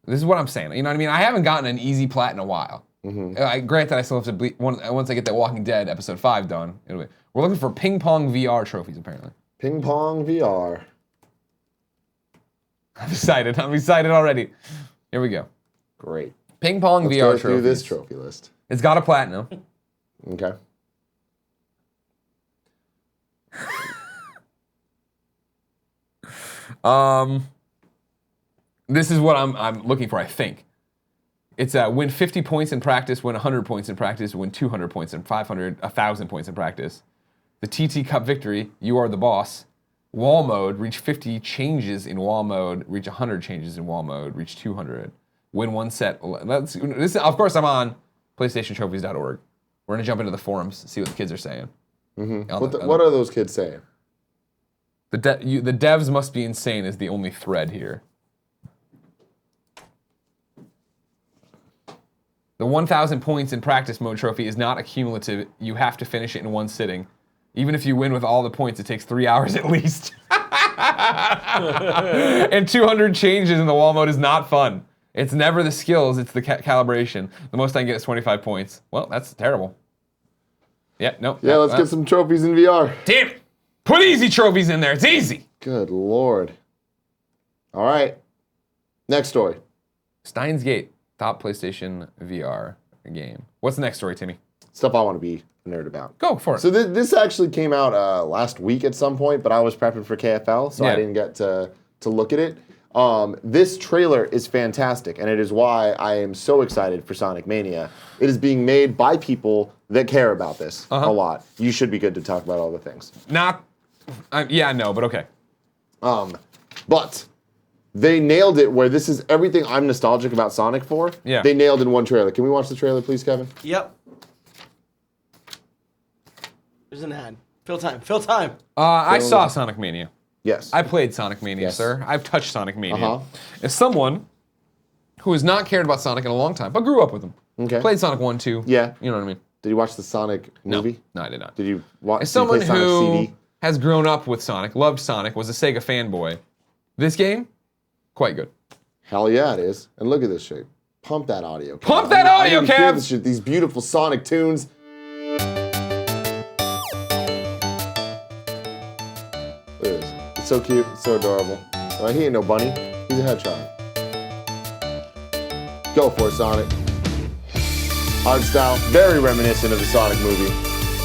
This is what I'm saying. You know what I mean? I haven't gotten an easy plat in a while. Granted, I still have to once I get that Walking Dead episode 5 done. We're looking for ping pong VR trophies, apparently. Ping pong VR. I'm excited already. Here we go. Great. Ping pong Let's VR go trophies. through this trophy list. It's got a platinum. Okay. This is what I'm looking for, I think. It's win 50 points in practice, win 100 points in practice, win 200 points in 500, 1,000 points in practice. The TT Cup victory, you are the boss. Wall mode, reach 50 changes in wall mode, reach 100 changes in wall mode, reach 200. Win one set. This, of course, I'm on PlayStationTrophies.org. We're gonna jump into the forums, see what the kids are saying. What are those kids saying? The devs must be insane is the only thread here. The 1,000 points in practice mode trophy is not accumulative. You have to finish it in one sitting. Even if you win with all the points, it takes 3 hours at least. And 200 changes in the wall mode is not fun. It's never the skills, it's the calibration. The most I can get is 25 points. Well, that's terrible. Yeah, no. Yeah, let's get some trophies in VR. Damn it! Put easy trophies in there, it's easy! Good Lord. All right. Next story. Steins Gate, top PlayStation VR game. What's the next story, Timmy? Stuff I want to be a nerd about. Go for it. So this actually came out last week at some point, but I was prepping for KFL, so I didn't get to look at it. This trailer is fantastic, and it is why I am so excited for Sonic Mania. It is being made by people that care about this a lot. You should be good to talk about all the things. Yeah, no, but okay. But they nailed it where this is everything I'm nostalgic about Sonic for. Yeah. They nailed in one trailer. Can we watch the trailer, please, Kevin? Yep. There's an ad. Fill time. I saw Sonic Mania. Yes. I played Sonic Mania, Yes. sir. I've touched Sonic Mania. As someone who has not cared about Sonic in a long time, but grew up with him. Okay. Played Sonic 1, 2. Yeah. You know what I mean? Did you watch the Sonic movie? No, I did not. Did you watch? As someone did you play Sonic who CD? has grown up with Sonic, loved Sonic, was a Sega fanboy, this game, quite good. Hell yeah, it is. And look at this shit. Pump that audio. Kev. Pump that I audio, need to hear Kev! this shit, these beautiful Sonic tunes. Look at this. It's so cute. It's so adorable. He ain't no bunny. He's a hedgehog. Go for it, Sonic. Art style, very reminiscent of the Sonic movie.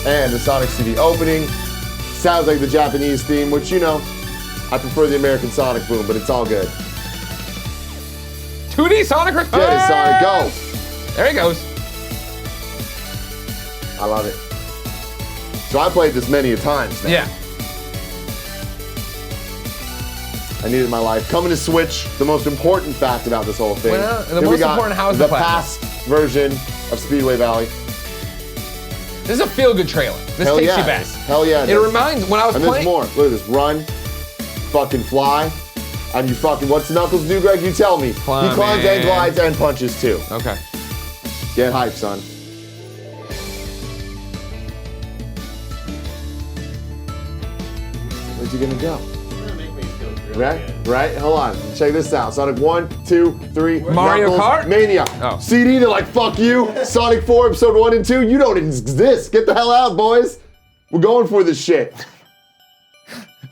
And the Sonic CD opening sounds like the Japanese theme, which, you know, I prefer the American Sonic boom, but it's all good. 2D Sonic Returns! Get it, Sonic, go! There he goes. I love it. So I played this many a times now. Yeah. I needed my life. Coming to Switch, the most important fact about this whole thing. Well, the Here we most got important, how is the the platinum? past version of Speedway Valley. This is a feel-good trailer. This Hell takes yeah, you it back. is. Hell yeah, It reminds, when I was And there's playing... more. Look at this. Run, fucking fly, and you fucking... What's Knuckles do, Greg? You tell me. He climbs and Climbing. glides and punches too. Okay. Get hyped, son. Where's he gonna go? Gonna make me feel really Right? good. Right? Hold on. Check this out. Sonic 1, 2, 3. Mario Knuckles, Kart? Mania. Oh. CD, they're like, fuck you. Sonic 4, episode 1 and 2, you don't exist. Get the hell out, boys. We're going for this shit.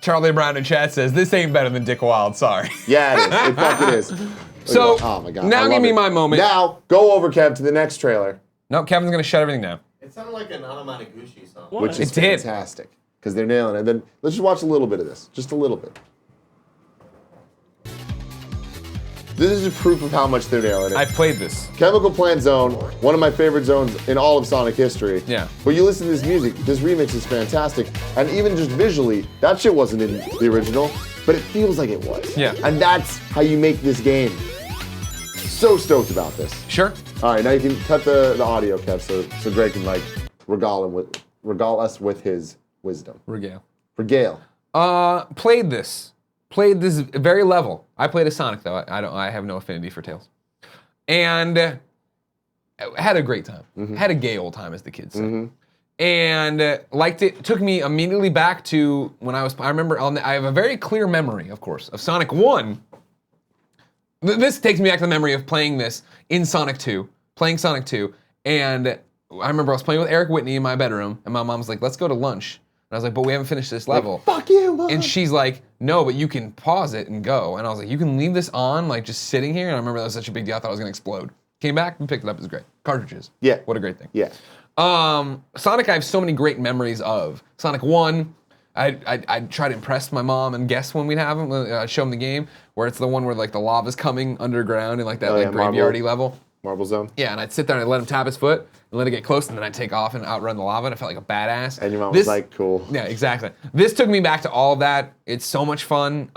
Charlie Brown in chat says, this ain't better than Dick Wild, sorry. Yeah, it is. It fucking is. So, Oh my God. I now love give me it. my moment. Now, go over, Kev, to the next trailer, No, Kevin's gonna shut everything down. It sounded like an Anamanaguchi song. What? which is It did. fantastic. Because they're nailing it. Then let's just watch a little bit of this. Just a little bit. This is proof of how much they're nailing it. I played this. Chemical Plant Zone, one of my favorite zones in all of Sonic history. Yeah. But you listen to this music, this remix is fantastic. And even just visually, that shit wasn't in the original, but it feels like it was. Yeah. And that's how you make this game. So stoked about this. Sure. All right, now you can cut the audio, Kev, so Greg can like regale us with his wisdom. Regale. Regale. Played this very level. I played a Sonic though. I have no affinity for Tails, and had a great time. Had a gay old time, as the kids say. and liked it. Took me immediately back to when I remember, I have a very clear memory, of course, of Sonic 1. This takes me back to the memory of playing this in Sonic 2, and I remember I was playing with Eric Whitney in my bedroom, and my mom was like, let's go to lunch. And I was like, but we haven't finished this level. Fuck you, Mom. And she's like, no, but you can pause it and go. And I was like, you can leave this on, like just sitting here? And I remember that was such a big deal, I thought I was gonna explode. Came back and picked it up, it was great. Cartridges. Yeah. What a great thing. Yeah. Sonic, I have so many great memories of. Sonic 1, I'd try to impress my mom and guess when we'd have him, I'd show him the game, where it's the one where like the lava's coming underground in like that graveyardy level. Marble Zone. Yeah, and I'd sit there and I'd let him tap his foot and let it get close, and then I'd take off and outrun the lava, and I felt like a badass. And your mom was like, cool. Yeah, exactly. This took me back to all of that. It's so much fun.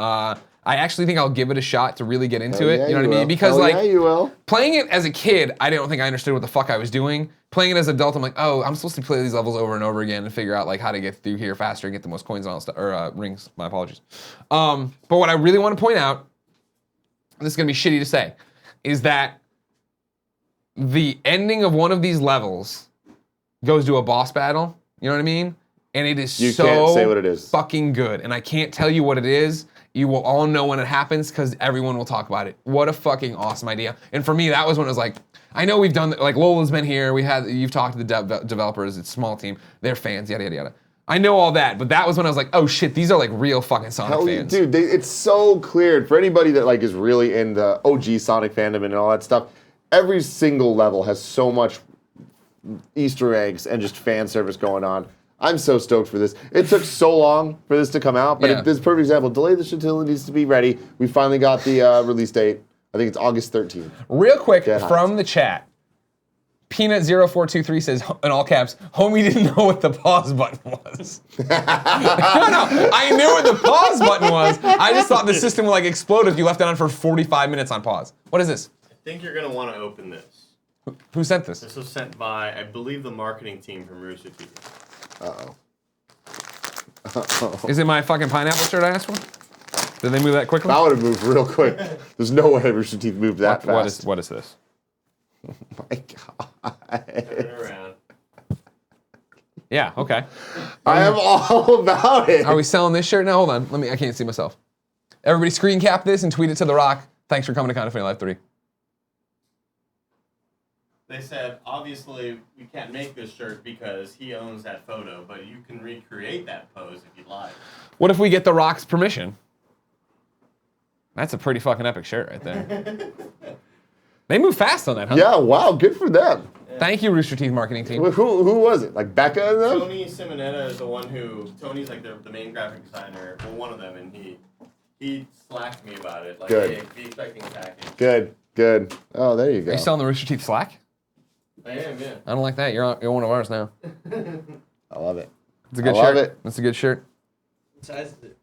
I actually think I'll give it a shot to really get into it. Yeah, You know what I mean? will. Because Yeah, you will. playing it as a kid, I don't think I understood what the fuck I was doing. Playing it as an adult, I'm like, oh, I'm supposed to play these levels over and over again and figure out like how to get through here faster and get the most coins and all stuff, or rings. My apologies. But what I really want to point out, and this is gonna be shitty to say, is that the ending of one of these levels goes to a boss battle. You know what I mean? And it is You can't say what it is. fucking good. And I can't tell you what it is. You will all know when it happens because everyone will talk about it. What a fucking awesome idea. And for me, that was when it was like, I know we've done, like Lola's been here, you've talked to the developers, it's a small team, they're fans, yada, yada, yada. I know all that, but that was when I was like, oh shit, these are like real fucking Sonic fans. Dude, it's so clear. For anybody that like is really in the OG Sonic fandom and all that stuff, every single level has so much Easter eggs and just fan service going on. I'm so stoked for this. It took so long for this to come out, but this is a perfect example. Delay the shit till it needs to be ready. We finally got the release date. I think it's August 13th. Real quick, Get from hyped. the chat, Peanut0423 says, in all caps, homie didn't know what the pause button was. No, I knew what the pause button was. I just thought the system would like explode if you left it on for 45 minutes on pause. What is this? I think you're going to want to open this. Who sent this? This was sent by, I believe, the marketing team from Rooster Teeth. Uh-oh. Is it my fucking pineapple shirt I asked for? Did they move that quickly? That would have moved real quick. There's no way Rooster Teeth moved that fast. What is this? My God. Turn it around. Yeah, okay. I am all about it. Are we selling this shirt? No, hold on. I can't see myself. Everybody screen cap this and tweet it to The Rock. Thanks for coming to Kind of Funny Live 3. They said, obviously, we can't make this shirt because he owns that photo, but you can recreate that pose if you'd like. What if we get The Rock's permission? That's a pretty fucking epic shirt right there. They move fast on that, huh? Yeah, wow, good for them. Thank you, Rooster Teeth marketing team. Who was it? Like Becca and them? Tony Simonetta is the one who, Tony's like the main graphic designer, well, one of them, and he slacked me about it. Like, Good. hey, be expecting a package. Good. Oh, there you go. Are you selling the Rooster Teeth Slack? I am, yeah. I don't like that. You're one of ours now. I love it. It's a good I shirt. love it. That's a good shirt. What size is it?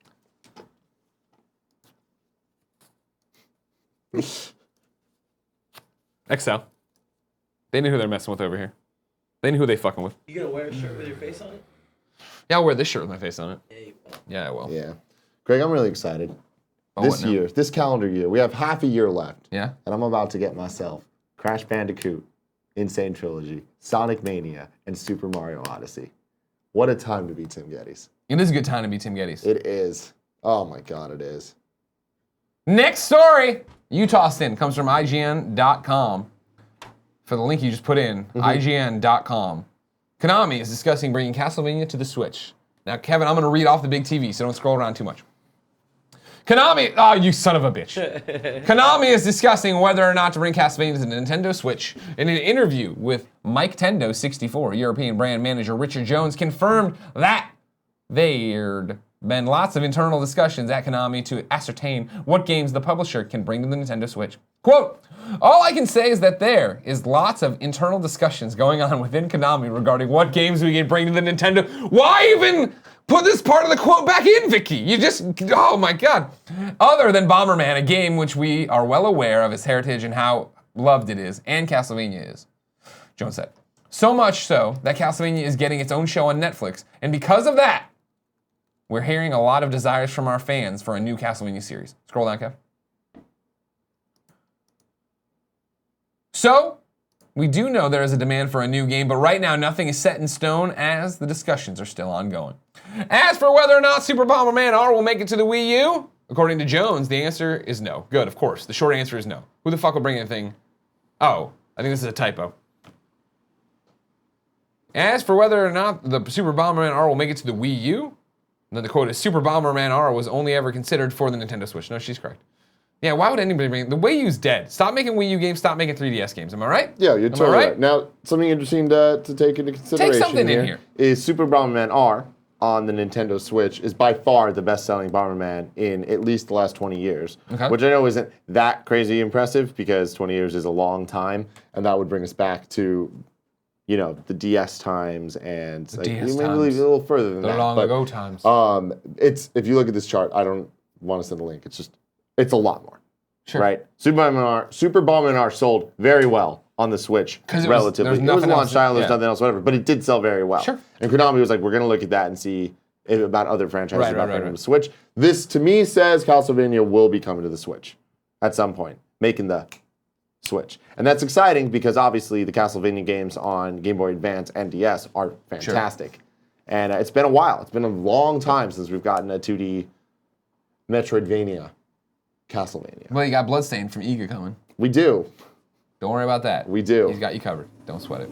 XL. They knew who they're messing with over here. They knew who they fucking with. You gonna wear a shirt with your face on it? Yeah, I'll wear this shirt with my face on it. Yeah, you will. Yeah, I will. Yeah. Greg, I'm really excited. Oh, This what now? year, this calendar year, we have half a year left. Yeah? And I'm about to get myself Crash Bandicoot, Insane Trilogy, Sonic Mania, and Super Mario Odyssey. What a time to be Tim Gettys. It is a good time to be Tim Gettys. It is. Oh my God, it is. Next story you tossed in comes from IGN.com. For the link you just put in, IGN.com. Konami is discussing bringing Castlevania to the Switch. Now, Kevin, I'm going to read off the big TV, so don't scroll around too much. Konami, oh, you son of a bitch. Konami is discussing whether or not to bring Castlevania to the Nintendo Switch. In an interview with Mike Tendo, 64, European brand manager Richard Jones confirmed that there'd been lots of internal discussions at Konami to ascertain what games the publisher can bring to the Nintendo Switch. Quote, all I can say is that there is lots of internal discussions going on within Konami regarding what games we can bring to the Nintendo. Why even put this part of the quote back in, Vicky? You just, oh my God. Other than Bomberman, a game which we are well aware of its heritage and how loved it is, and Castlevania is, Jones said. So much so that Castlevania is getting its own show on Netflix, and because of that, we're hearing a lot of desires from our fans for a new Castlevania series. Scroll down, Kev. So, We do know there is a demand for a new game, but right now nothing is set in stone as the discussions are still ongoing. As for whether or not Super Bomberman R will make it to the Wii U, according to Jones, the answer is no. Good, of course. The short answer is no. Who the fuck will bring anything? Oh, I think this is a typo. As for whether or not the Super Bomberman R will make it to the Wii U, then the quote is, Super Bomberman R was only ever considered for the Nintendo Switch. No, she's correct. Yeah, why would anybody bring it? The Wii U's dead. Stop making Wii U games, stop making 3DS games. Am I right? Yeah, you're totally right. Now, something interesting to take into consideration something in here. Is Super Bomberman R on the Nintendo Switch is by far the best-selling Bomberman in at least the last 20 years, which I know isn't that crazy impressive because 20 years is a long time, and that would bring us back to, you know, the DS times and the like, DS maybe times. a little further than The that. long but, ago times. It's if you look at this chart, I don't want to send a link. It's a lot more. Sure. Right? Super Bomberman R sold very well on the Switch, relatively. There was It was nothing launch else, style, there's yeah. nothing else, whatever, but it did sell very well. Sure. And Konami was like, we're going to look at that and see about other franchises Right, about right, bringing right. them to Switch. This, to me, says Castlevania will be coming to the Switch at some point, making the Switch. And that's exciting because obviously the Castlevania games on Game Boy Advance and DS are fantastic. And it's been a while. It's been a long time since we've gotten a 2D Metroidvania Castlevania. Well, you got Bloodstained from Eager coming. We do. Don't worry about that. We do. He's got you covered. Don't sweat it.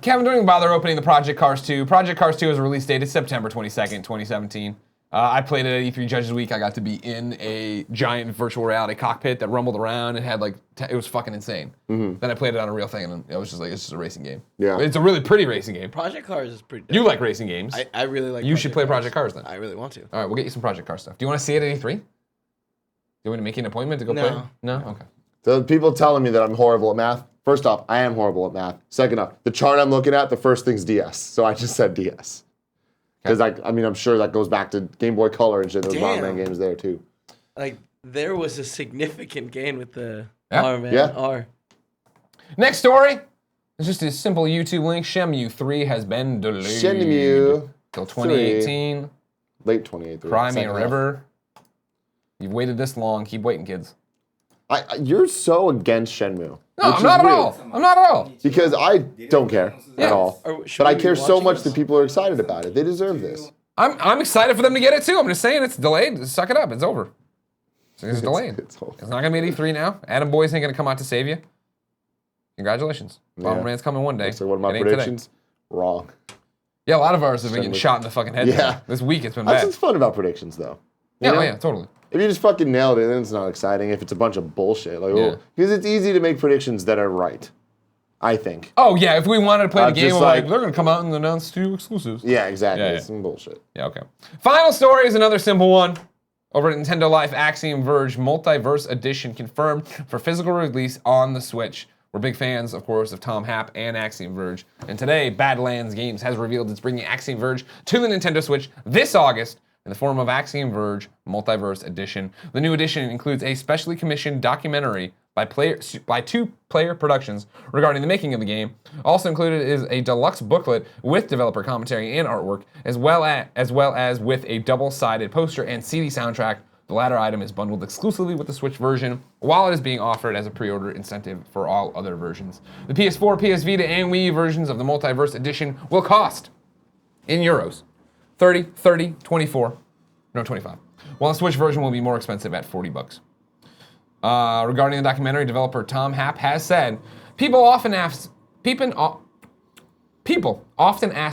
Kevin, don't even bother opening the Project Cars 2. Project Cars 2 is release date is September 22nd, 2017. I played it at E3 Judges Week. I got to be in a giant virtual reality cockpit that rumbled around and had like, it was fucking insane. Then I played it on a real thing and it was just like, it's just a racing game. Yeah. It's a really pretty racing game. Project Cars is pretty dope. You like racing games. I really like You should play Project Cars then. I really want to. All right, we'll get you some Project Cars stuff. Do you want to see it at E3? Do you want me to make you an appointment to go No. play? No? Okay. The people telling me that I'm horrible at math. First off, I am horrible at math. Second off, the chart I'm looking at, the first thing's DS. So I just said DS. Because I mean, I'm sure that goes back to Game Boy Color and shit. Those Bomberman games there too. Like, there was a significant gain with the Yeah. Bomberman Yeah. R. Next story. It's just a simple YouTube link. Shenmue 3 has been delayed. Shenmue Till 2018. Late 2018. Cry Me a second half. River. You've waited this long. Keep waiting, kids. You're so against Shenmue. No, which I'm is not at weird, all. I'm not at all. Because I don't care at all. Should But I we care be so watching much this? that people are excited about it. They deserve this. I'm excited for them to get it too. I'm just saying it's delayed. Suck it up. It's over. It's delayed. It's over. It's not gonna be at E3 now. Adam Boyce ain't gonna come out to save you. Congratulations. Bomberman's coming one day. So what are my It ain't today. predictions? Wrong. Yeah, a lot of ours have been getting Shenmue. shot in the fucking head. Yeah. This week it's been That's bad. what's fun about predictions, though. You Yeah, know? oh, yeah, totally. If you just fucking nailed it, then it's not exciting. If it's a bunch of bullshit, like, Yeah. because it's easy to make predictions that are right. I think. Oh yeah, if we wanted to play the game, just we're like, like- they're gonna come out and announce 2 exclusives. Yeah, exactly. Yeah, yeah. It's some bullshit. Yeah, okay. Final story is another simple one. Over at Nintendo Life, Axiom Verge Multiverse Edition confirmed for physical release on the Switch. We're big fans, of course, of Tom Happ and Axiom Verge. And today, Badlands Games has revealed it's bringing Axiom Verge to the Nintendo Switch this August in the form of Axiom Verge Multiverse Edition. The new edition includes a specially commissioned documentary by 2-player productions regarding the making of the game. Also included is a deluxe booklet with developer commentary and artwork, as well as with a double-sided poster and CD soundtrack. The latter item is bundled exclusively with the Switch version, while it is being offered as a pre-order incentive for all other versions. The PS4, PS Vita, and Wii U versions of the Multiverse Edition will cost, in euros, 25. While the Switch version will be more expensive at $40. Regarding the documentary, developer Tom Happ has said, people often ask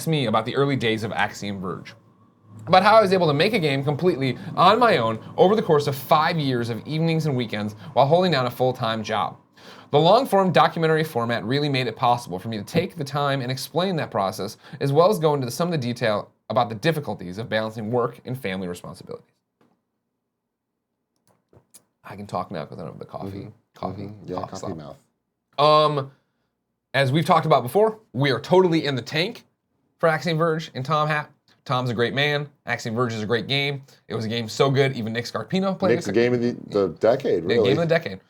me about the early days of Axiom Verge, about how I was able to make a game completely on my own over the course of 5 years of evenings and weekends while holding down a full-time job. The long-form documentary format really made it possible for me to take the time and explain that process, as well as go into some of the detail about the difficulties of balancing work and family responsibilities. I can talk now because I don't have the coffee Yeah, cough coffee stop. mouth. As we've talked about before, we are totally in the tank for Axiom Verge and Tom Happ. Tom's a great man. Axiom Verge is a great game. It was a game so good, even Nick Scarpino played Nick's it. the game of the decade, really. Game of the decade.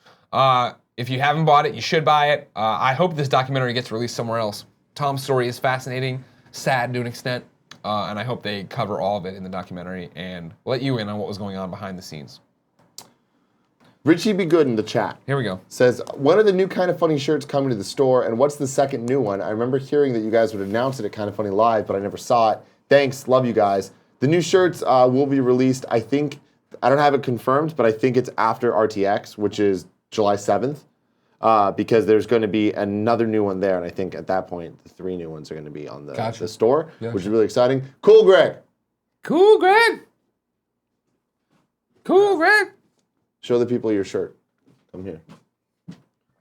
If you haven't bought it, you should buy it. I hope this documentary gets released somewhere else. Tom's story is fascinating, sad to an extent, and I hope they cover all of it in the documentary and let you in on what was going on behind the scenes. Richie Be Good in the chat Here we go. says, when are the new Kind of Funny shirts coming to the store, and what's the second new one? I remember hearing that you guys would announce it at Kind of Funny Live, but I never saw it. Thanks, love you guys. The new shirts will be released, I think, I don't have it confirmed, but I think it's after RTX, which is July 7th, because there's going to be another new one there, and I think at that point, the 3 new ones are going to be on the store, which is really exciting. Cool, Greg. Cool, Greg. Cool, Greg. Show the people your shirt. Come here.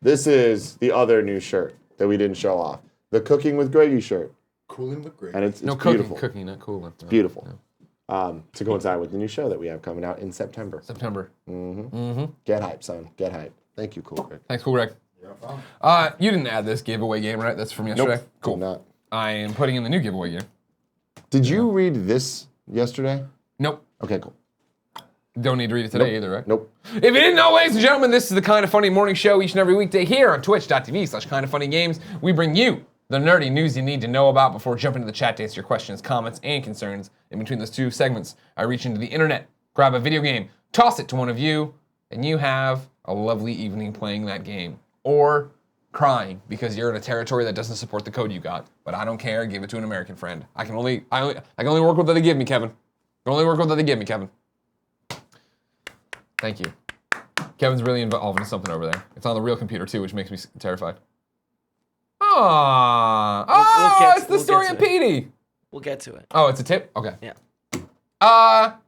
This is the other new shirt that we didn't show off. The Cooking with Greggy shirt. Cooling with Greg. And it's No beautiful. cooking, not cooling. It's beautiful. To coincide with the new show that we have coming out in September. September. Get hype, son. Get hype. Thank you, Cool Greg. Thanks, Cool, Greg. You didn't add this giveaway game, right? That's from yesterday? Nope. Cool. Did not. I am putting in the new giveaway game. Did you read this yesterday? Nope. Okay, cool. Don't need to read it today either, right? Nope. If you didn't know, ladies and gentlemen, this is the Kind of Funny morning show each and every weekday here on twitch.tv/kindoffunnygames. We bring you the nerdy news you need to know about before jumping into the chat to answer your questions, comments, and concerns. In between those two segments, I reach into the internet, grab a video game, toss it to one of you, and you have a lovely evening playing that game. Or crying because you're in a territory that doesn't support the code you got. But I don't care, give it to an American friend. I can only work with what they give me, Kevin. I can only work with what they give me, Kevin. Thank you. Kevin's really involved in something over there. It's on the real computer too, which makes me terrified. It's the story of Petey. We'll get to it. Oh, it's a tip? Okay. Yeah. How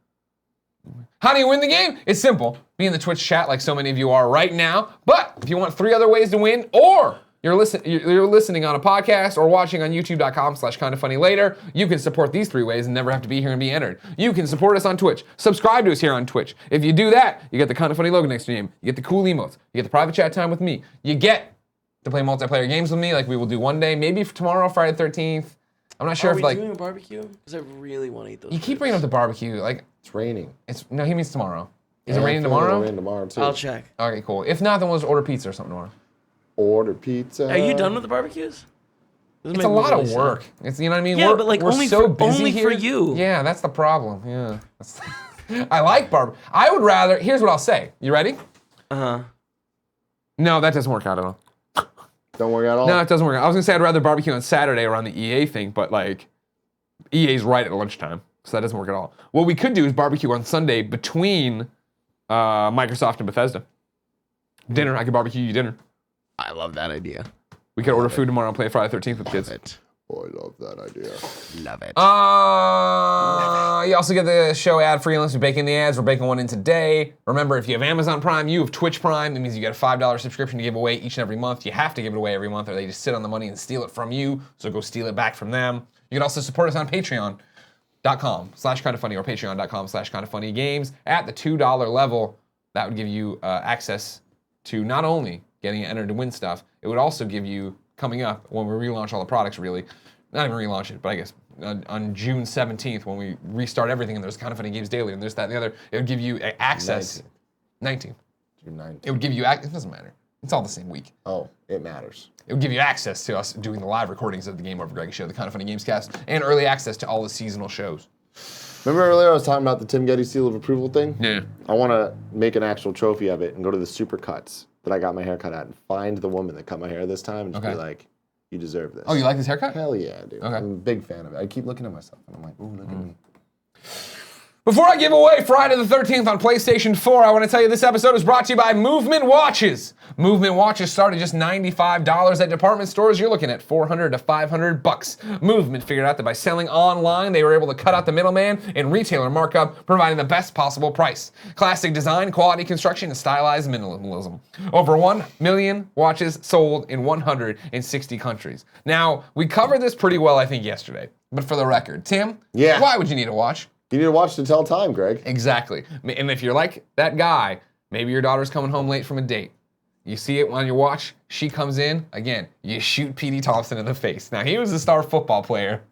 do you win the game? It's simple. Be in the Twitch chat like so many of you are right now. But if you want 3 other ways to win, or you're listening on a podcast or watching on youtube.com/kindoffunny later, you can support these 3 ways and never have to be here and be entered. You can support us on Twitch. Subscribe to us here on Twitch. If you do that, you get the Kind of Funny logo next to your name. You get the cool emotes. You get the private chat time with me. You get to play multiplayer games with me like we will do one day, maybe for tomorrow, Friday the 13th. I'm not sure Are if we like... doing a barbecue? Because I really want to eat those. You keep bringing up the barbecue. Like, It's raining. no, he means tomorrow. Is it Yeah, raining I feel like tomorrow? It'll rain tomorrow, too. I'll check. Okay, cool. If not, then we'll just order pizza or something tomorrow. Order pizza. Are you done with the barbecues? It's a lot of work. It's, you know what I mean? Yeah, we're, but like we're only so for busy here. you. Yeah, that's the problem. Yeah. I like barbecue. I would rather, here's what I'll say. You ready? Uh-huh. No, that doesn't work out at all. Don't worry at all? No, it doesn't work out. I was gonna say I'd rather barbecue on Saturday around the EA thing, but like, EA's right at lunchtime, so that doesn't work at all. What we could do is barbecue on Sunday between Microsoft and Bethesda. Dinner, I could barbecue you dinner. I love that idea. We could order food tomorrow and play Friday the 13th with the kids. Oh, I love that idea. Love it. You also get the show ad-free unless we bake in the ads. We're baking one in today. Remember, if you have Amazon Prime, you have Twitch Prime. That means you get a $5 subscription to give away each and every month. You have to give it away every month or they just sit on the money and steal it from you. So go steal it back from them. You can also support us on patreon.com/kindoffunny or patreon.com/kindoffunnygames. At the $2 level, that would give you access to not only getting entered to win stuff, it would also give you, coming up when we relaunch all the products, really, not even relaunch it, but I guess on June 17th when we restart everything and there's Kind of Funny Games Daily and there's that and the other, it would give you access. 19th. June 19th. It would give you, it doesn't matter. It's all the same week. Oh, it matters. It would give you access to us doing the live recordings of the Game Over Greg show, the Kind of Funny Games cast, and early access to all the seasonal shows. Remember earlier I was talking about the Tim Gettys seal of approval thing? Yeah. I want to make an actual trophy of it and go to the Supercuts that I got my hair cut at and find the woman that cut my hair this time and just be like, you deserve this. Oh, you like this haircut? Hell yeah, dude. Okay. I'm a big fan of it. I keep looking at myself and I'm like, ooh, look at me. Before I give away Friday the 13th on PlayStation 4, I want to tell you this episode is brought to you by Movement Watches. Movement Watches start at just $95 at department stores. You're looking at $400 to $500. Movement figured out that by selling online, they were able to cut out the middleman and retailer markup, providing the best possible price. Classic design, quality construction, and stylized minimalism. Over 1 million watches sold in 160 countries. Now, we covered this pretty well, I think, yesterday. But for the record, Tim, why would you need a watch? You need to watch to tell time, Greg. Exactly. And if you're like that guy, maybe your daughter's coming home late from a date. You see it on your watch, she comes in, again, you shoot Petey Thompson in the face. Now, he was a star football player.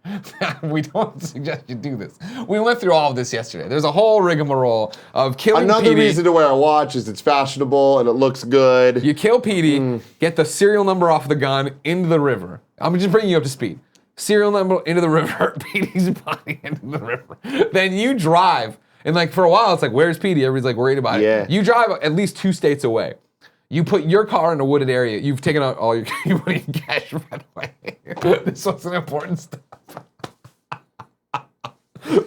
We don't suggest you do this. We went through all of this yesterday. There's a whole rigmarole of killing Another Petey. reason to wear a watch is it's fashionable and it looks good. You kill Petey, get the serial number off the gun into the river. I'm just bringing you up to speed. Serial number into the river, Petey's body into the river. Then you drive And like for a while, it's like, where's Petey? Everybody's like worried about Yeah. it. You drive at least 2 states away. You put your car in a wooded area. You've taken out all your cash, by the way. This was an important step.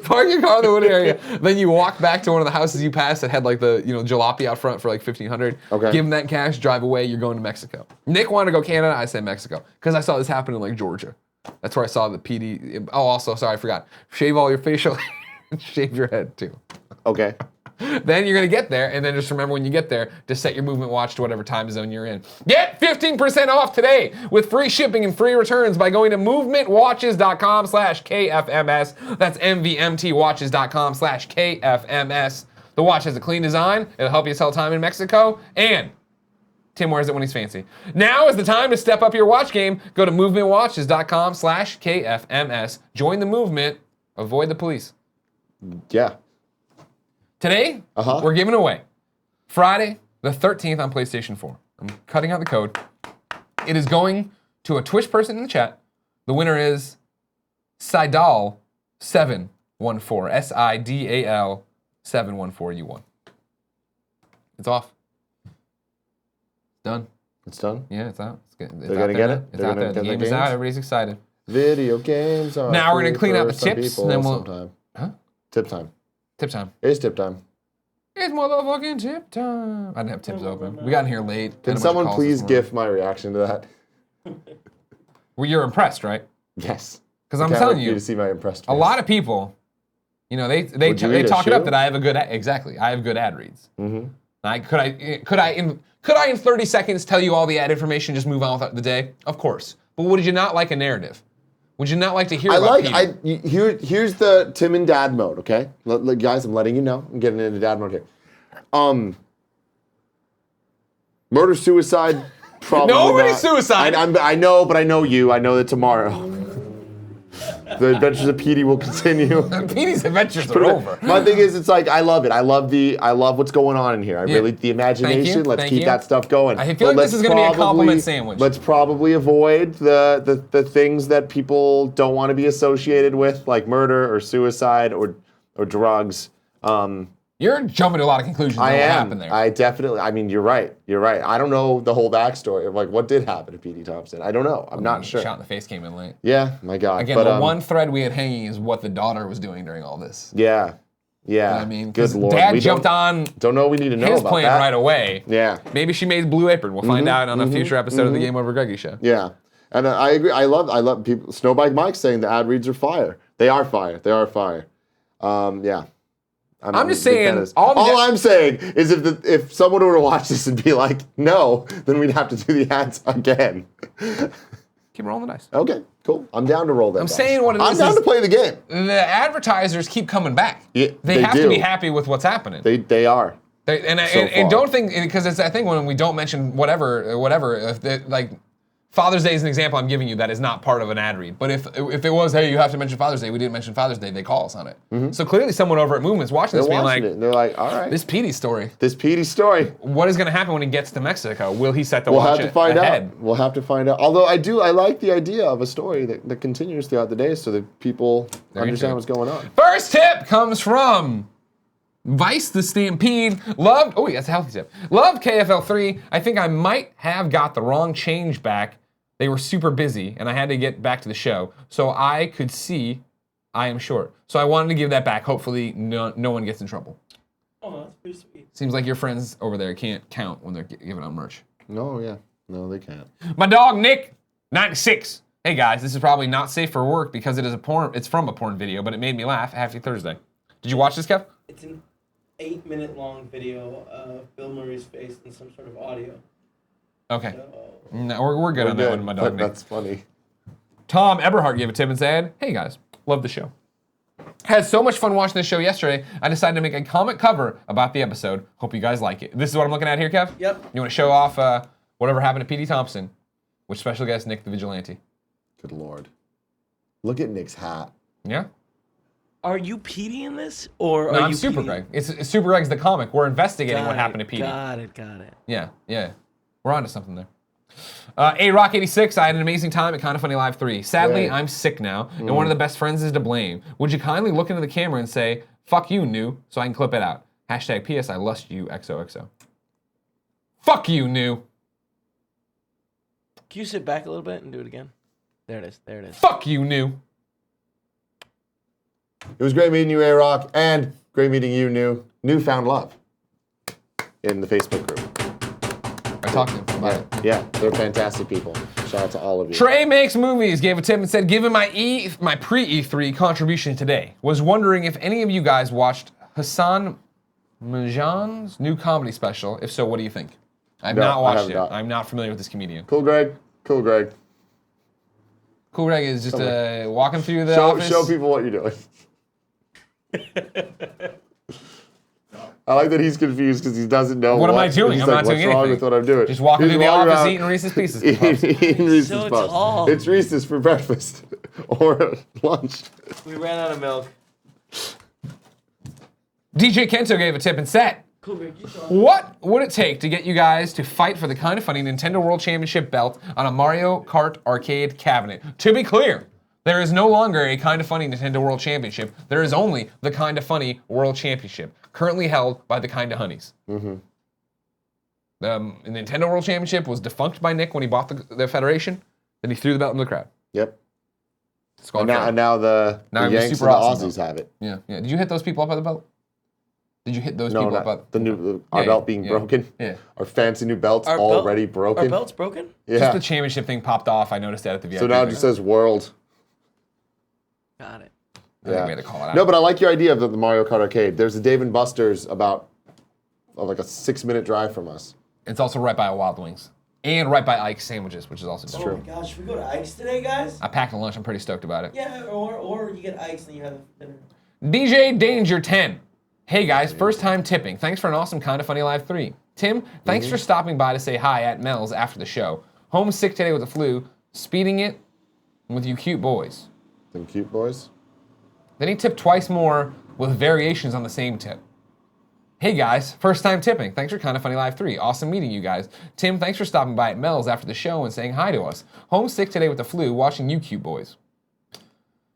Park your car in the wooded area. Then you walk back to one of the houses you passed that had like the jalopy out front for like $1,500. Okay. Give them that cash, drive away. You're going to Mexico. Nick wanted to go Canada. I said Mexico because I saw this happen in like Georgia. That's where I saw the PD. Oh, also, sorry, I forgot. Shave all your facial hair and shave your head too. Okay. Then you're gonna get there, and then just remember when you get there to set your movement watch to whatever time zone you're in. Get 15% off today with free shipping and free returns by going to movementwatches.com/KFMS. That's MVMTwatches.com/KFMS. The watch has a clean design. It'll help you tell time in Mexico, and Tim wears it when he's fancy. Now is the time to step up your watch game. Go to movementwatches.com/KFMS. Join the movement. Avoid the police. Yeah. Today, we're giving away Friday the 13th on PlayStation 4. I'm cutting out the code. It is going to a Twitch person in the chat. The winner is Sidal714. SIDAL 714. You won. It's off. Done. It's done? Yeah, it's out. It's They're going to get it? It's out there. The game is out. Everybody's excited. Video games are Now we're going to free clean out for the some tips, people and then we'll... sometime. Huh? Tip time. Tip time. It is tip time. It's motherfucking tip time. I didn't have tips open. We got in here late. Had a Can bunch of someone calls please this morning. gif my reaction to that? Well, you're impressed, right? Yes. Because I I'm can't telling wait for you, to see my impressed a face. lot of people, they Would you eat a talk it up shoe? that I have a good exactly. I have good ad reads. Mm-hmm. Could I in 30 seconds tell you all the ad information? Just move on with the day? Of course. But would you not like a narrative? Would you not like to hear about Petey? Here's the Tim and Dad mode, okay? Guys, I'm letting you know. I'm getting into Dad mode here. Murder, suicide, probably Nobody's not. suicide. I know, but I know you. I know that tomorrow the adventures of Petey will continue. Petey's adventures are over. My thing is, it's like I love it. I love what's going on in here. The imagination. Let's keep that stuff going. I feel like this is going to be a compliment sandwich. Let's probably avoid the things that people don't want to be associated with, like murder or suicide or drugs. You're jumping to a lot of conclusions. I on what am. happened there. I definitely. I mean, you're right. You're right. I don't know the whole backstory of like what did happen to Petey Thompson. I don't know. I'm not sure. Shot in the face came in late. Yeah, my God. Again, the one thread we had hanging is what the daughter was doing during all this. Yeah. Yeah. You know what I mean, good Lord. Dad jumped on. Don't know. We need to know his about plan that. right away. Yeah. Maybe she made Blue Apron. We'll find out on a future episode of the Game Over Greggy show. Yeah, and I agree. I love people. Snowbike Mike saying the ad reads are fire. They are fire. They are fire. Yeah. I'm just saying. All I'm saying is if someone were to watch this and be like, no, then we'd have to do the ads again. Keep rolling the dice. Okay, cool. I'm down to roll that. I'm saying what it is. I'm down to play the game. The advertisers keep coming back. Yeah, they have to be happy with what's happening. They are. And don't think, because it's I think when we don't mention whatever, like Father's Day is an example I'm giving you that is not part of an ad read. But if it was, hey, you have to mention Father's Day, we didn't mention Father's Day, they call us on it. So clearly someone over at Movement's watching this being like, they're like, all right. this Petey story. What is going to happen when he gets to Mexico? Will he set the We'll watch have to find ahead? out. We'll have to find out. Although I like the idea of a story that continues throughout the day so that people understand what's going on. First tip comes from Vice the Stampede. That's a healthy tip. Loved KFL3. I think I might have got the wrong change back. They were super busy, and I had to get back to the show, so I could see I am short. So I wanted to give that back. Hopefully, no one gets in trouble. Oh, that's pretty sweet. Seems like your friends over there can't count when they're giving out merch. No, yeah. No, they can't. My dog, Nick, 96. Hey, guys, this is probably not safe for work because it's from a porn video, but it made me laugh. Happy Thursday. Did you watch this, Kev? It's an 8-minute long video of Bill Murray's face and some sort of audio. Okay. So, No, we're good on that one, my dog, Nick. That's funny. Tom Eberhardt gave a tip and said, hey guys, love the show. Had so much fun watching this show yesterday, I decided to make a comic cover about the episode. Hope you guys like it. This is what I'm looking at here, Kev? Yep. You want to show off whatever happened to Petey Thompson with special guest Nick the Vigilante. Good Lord. Look at Nick's hat. Yeah? Are you Petey in this, or No, are I'm you Super Petey? Greg. It's Super Greg's the comic. We're investigating what happened to Petey. Got it. Yeah. We're onto something there. A-Rock86, I had an amazing time at Kinda Funny Live 3. Sadly, Yay. I'm sick now, and one of the best friends is to blame. Would you kindly look into the camera and say, fuck you, New, so I can clip it out? Hashtag PS, I lust you, XOXO. Fuck you, New. Can you sit back a little bit and do it again? There it is. There it is. Fuck you, New. It was great meeting you, A-Rock, and great meeting you, New found love in the Facebook group. I talked to him about it. Yeah, they're fantastic people. Shout out to all of you. Trey Makes Movies gave a tip and said, given my pre-E3 contribution today, was wondering if any of you guys watched Hassan Minhaj's new comedy special. If so, what do you think? I've No, not I watched haven't it. not. I'm not familiar with this comedian. Cool, Greg. Cool, Greg. Cool Greg is just walking through the Show, office. show people what you're doing. I like that he's confused because he doesn't know What am I doing? He's I'm like, not doing what's wrong anything. with what I'm doing? Just walking He's through the walking office around eating Reese's Pieces. Puffs. eating Reese's So Puffs. tall. It's Reese's for breakfast or lunch. We ran out of milk. DJ Kento gave a tip and said, Cool, Greg, you saw. what would it take to get you guys to fight for the Kinda Funny Nintendo World Championship belt on a Mario Kart arcade cabinet? To be clear, there is no longer a Kinda Funny Nintendo World Championship. There is only the Kinda Funny World Championship, currently held by the Kinda Honeys. The Nintendo World Championship was defunct by Nick when he bought the Federation. Then he threw the belt in the crowd. Yep. It's gone And now, forever. and now the Now it was Yanks and super the awesome, Aussies have it. Yeah. Did you hit those people up at the belt? Did you hit those No, people up not at the new our Yeah, belt being yeah, broken. yeah. Our fancy new belts Our belt- already broken. Our belt's broken? yeah. Just the championship thing popped off. I noticed that at the VIP. So now it thing. just says world. Got it. I think we had to call it out. No, but I like your idea of the Mario Kart arcade. There's a Dave and Buster's about like a 6-minute drive from us. It's also right by a Wild Wings. And right by Ike's Sandwiches, which is also dope. Oh my gosh, should we go to Ike's today, guys? I packed a lunch. I'm pretty stoked about it. Yeah, or you get Ike's and you have dinner. DJ Danger 10. Hey guys, first time tipping. Thanks for an awesome Kinda Funny Live 3. Tim, thanks for stopping by to say hi at Mel's after the show. Homesick today with the flu. Speeding it with you cute boys. Them cute boys. Then he tipped twice more with variations on the same tip. Hey guys, first time tipping. Thanks for Kinda Funny Live 3. Awesome meeting you guys. Tim, thanks for stopping by at Mel's after the show and saying hi to us. Homesick today with the flu, watching you cute boys.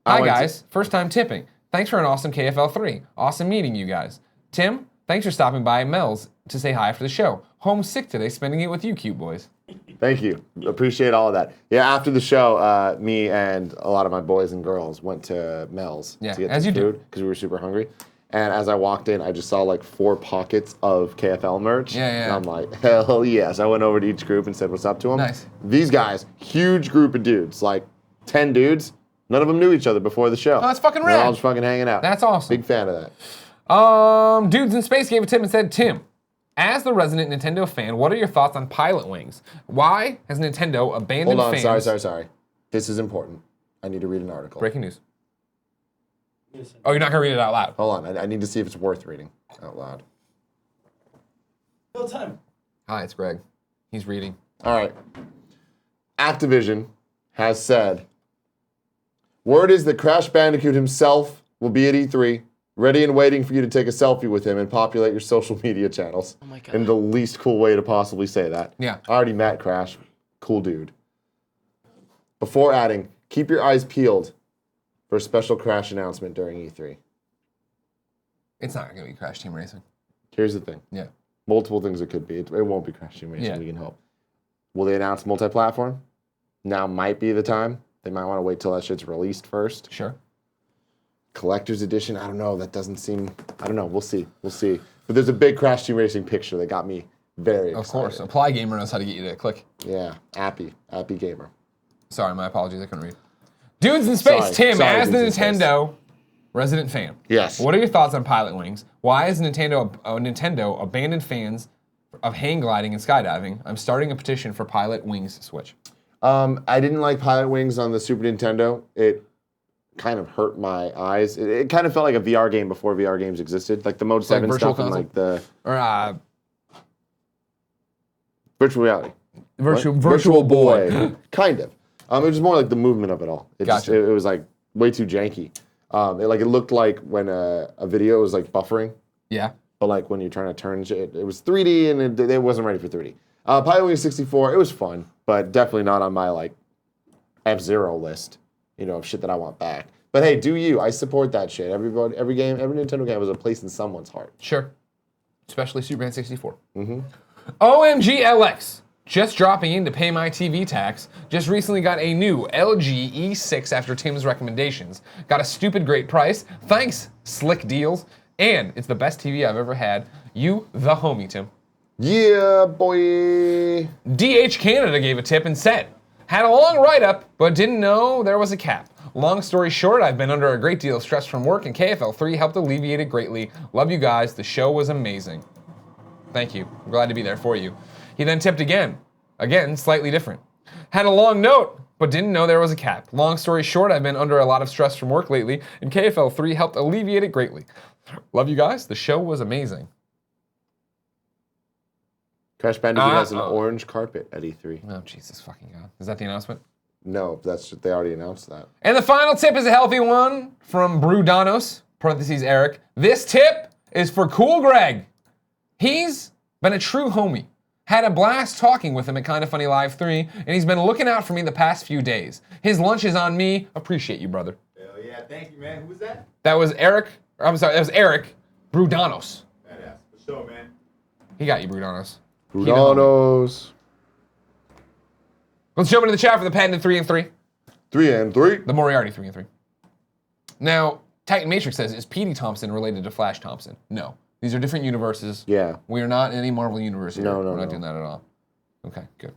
Hi went to- guys, first time tipping. Thanks for an awesome KFL 3. Awesome meeting you guys. Tim, thanks for stopping by at Mel's to say hi after the show. Homesick today, spending it with you cute boys. Thank you. Appreciate all of that. Yeah, after the show, me and a lot of my boys and girls went to Mel's Yeah, to get as some you do. food because we were super hungry. And as I walked in, I just saw like 4 pockets of KFL merch. Yeah, yeah. And I'm like, hell yes. I went over to each group and said what's up to them. Nice. These guys, huge group of dudes, like 10 dudes. None of them knew each other before the show. Oh, that's fucking They're all rad. just fucking hanging out. That's awesome. Big fan of that. Dudes in Space gave a tip and said, Tim, as the resident Nintendo fan, what are your thoughts on Pilot Wings? Why has Nintendo abandoned Hold on, fans? sorry. This is important. I need to read an article. Breaking news. Listen. Oh, you're not gonna read it out loud. Hold on, I need to see if it's worth reading out loud. No time. Hi, it's Greg. He's reading. All right. Activision has said, word is that Crash Bandicoot himself will be at E3, ready and waiting for you to take a selfie with him and populate your social media channels. Oh my God. In the least cool way to possibly say that. Yeah. I already met Crash. Cool dude. Before adding, keep your eyes peeled for a special Crash announcement during E3. It's not gonna be Crash Team Racing. Here's the thing. Yeah. Multiple things it could be. It won't be Crash Team Racing, Yeah. we can hope. Will they announce multi-platform? Now might be the time. They might want to wait till that shit's released first. Sure. Collector's edition, I don't know. That doesn't seem, I don't know. We'll see. We'll see. But there's a big Crash Team Racing picture that got me very excited. Of course. Apply Gamer knows how to get you to click. Yeah. Appy Gamer. Sorry, my apologies. I couldn't read. Dudes in Space, Sorry. Tim, Sorry, as the Dudes in Space. Nintendo resident fan. Yes. What are your thoughts on Pilot Wings? Why is Nintendo abandoned fans of hang gliding and skydiving? I'm starting a petition for Pilot Wings Switch. I didn't like Pilot Wings on the Super Nintendo. It kind of hurt my eyes. It kind of felt like a VR game before VR games existed. Like the Mode 7 Virtual stuff and Console? like the Or virtual reality. virtual boy. Kind of. It was more like the movement of it all. It Gotcha. it was like way too janky. It looked like when a video was like buffering, Yeah. but like when you're trying to turn shit, it was 3D and it wasn't ready for 3D. Pilot Wing 64, it was fun, but definitely not on my like F-Zero list, of shit that I want back. But hey, do you? I support that shit. Every Nintendo game has a place in someone's heart. Sure. Especially Superman 64. Mm-hmm. OMG LX. Just dropping in to pay my TV tax. Just recently got a new LG E6 after Tim's recommendations. Got a stupid great price. Thanks, slick deals. And it's the best TV I've ever had. You, the homie, Tim. Yeah, boy. DH Canada gave a tip and said, had a long write-up, but didn't know there was a cap. Long story short, I've been under a great deal of stress from work, and KFL 3 helped alleviate it greatly. Love you guys. The show was amazing. Thank you. I'm glad to be there for you. He then tipped again. Again, slightly different. Had a long note, but didn't know there was a cap. Long story short, I've been under a lot of stress from work lately, and KFL 3 helped alleviate it greatly. Love you guys. The show was amazing. Crash Bandicoot has an orange carpet at E3. Oh, Jesus fucking God. Is that the announcement? No, they already announced that. And the final tip is a healthy one from Brudanos, parentheses Eric. This tip is for Cool Greg. He's been a true homie. Had a blast talking with him at Kinda Funny Live 3, and he's been looking out for me the past few days. His lunch is on me. Appreciate you, brother. Hell yeah, thank you, man. Who was that? That was Eric Brudanos. Badass. For sure, man. He got you, Brudanos. Brudanos. Let's jump into the chat for the patented 3 and 3. 3 and 3. The Moriarty 3 and 3. Now, Titan Matrix says, is Petey Thompson related to Flash Thompson? No. These are different universes. Yeah. We are not in any Marvel universe here. No, We're not doing that at all. Okay, good.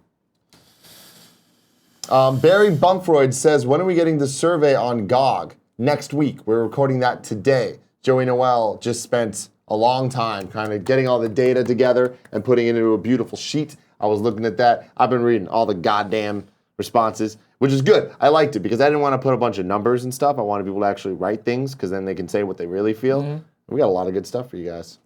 Barry Bunkfroyd says, when are we getting the survey on GOG? Next week. We're recording that today. Joey Noel just spent a long time kind of getting all the data together and putting it into a beautiful sheet. I was looking at that. I've been reading all the goddamn responses, which is good. I liked it because I didn't want to put a bunch of numbers and stuff. I wanted people to actually write things because then they can say what they really feel. Mm-hmm. We got a lot of good stuff for you guys.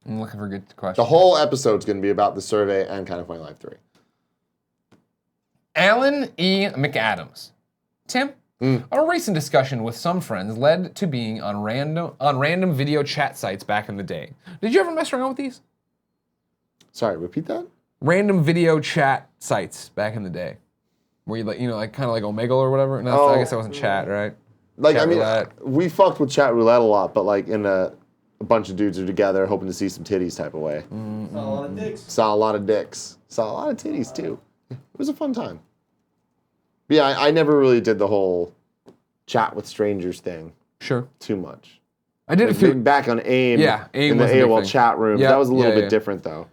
I'm looking for good questions. The whole episode's going to be about the survey and Kinda Funny Live 3. Alan E. McAdams. Tim, a recent discussion with some friends led to being on random video chat sites back in the day. Did you ever mess around with these? Sorry, repeat that? Random video chat sites back in the day. Where you kind of like Omegle or whatever? No, I guess that wasn't chat, right? Like, Chat I mean, roulette. we fucked with chat roulette a lot, but like in a bunch of dudes are together hoping to see some titties type of way. Saw a lot of dicks. Saw a lot of dicks. Saw a lot of titties too. It was a fun time. But yeah, I never really did the whole chat with strangers thing Sure. too much. I did Like, a few. back on AIM, Yeah, AIM in the was a big AOL thing. chat room. Yeah, That was a little yeah, bit yeah. different though,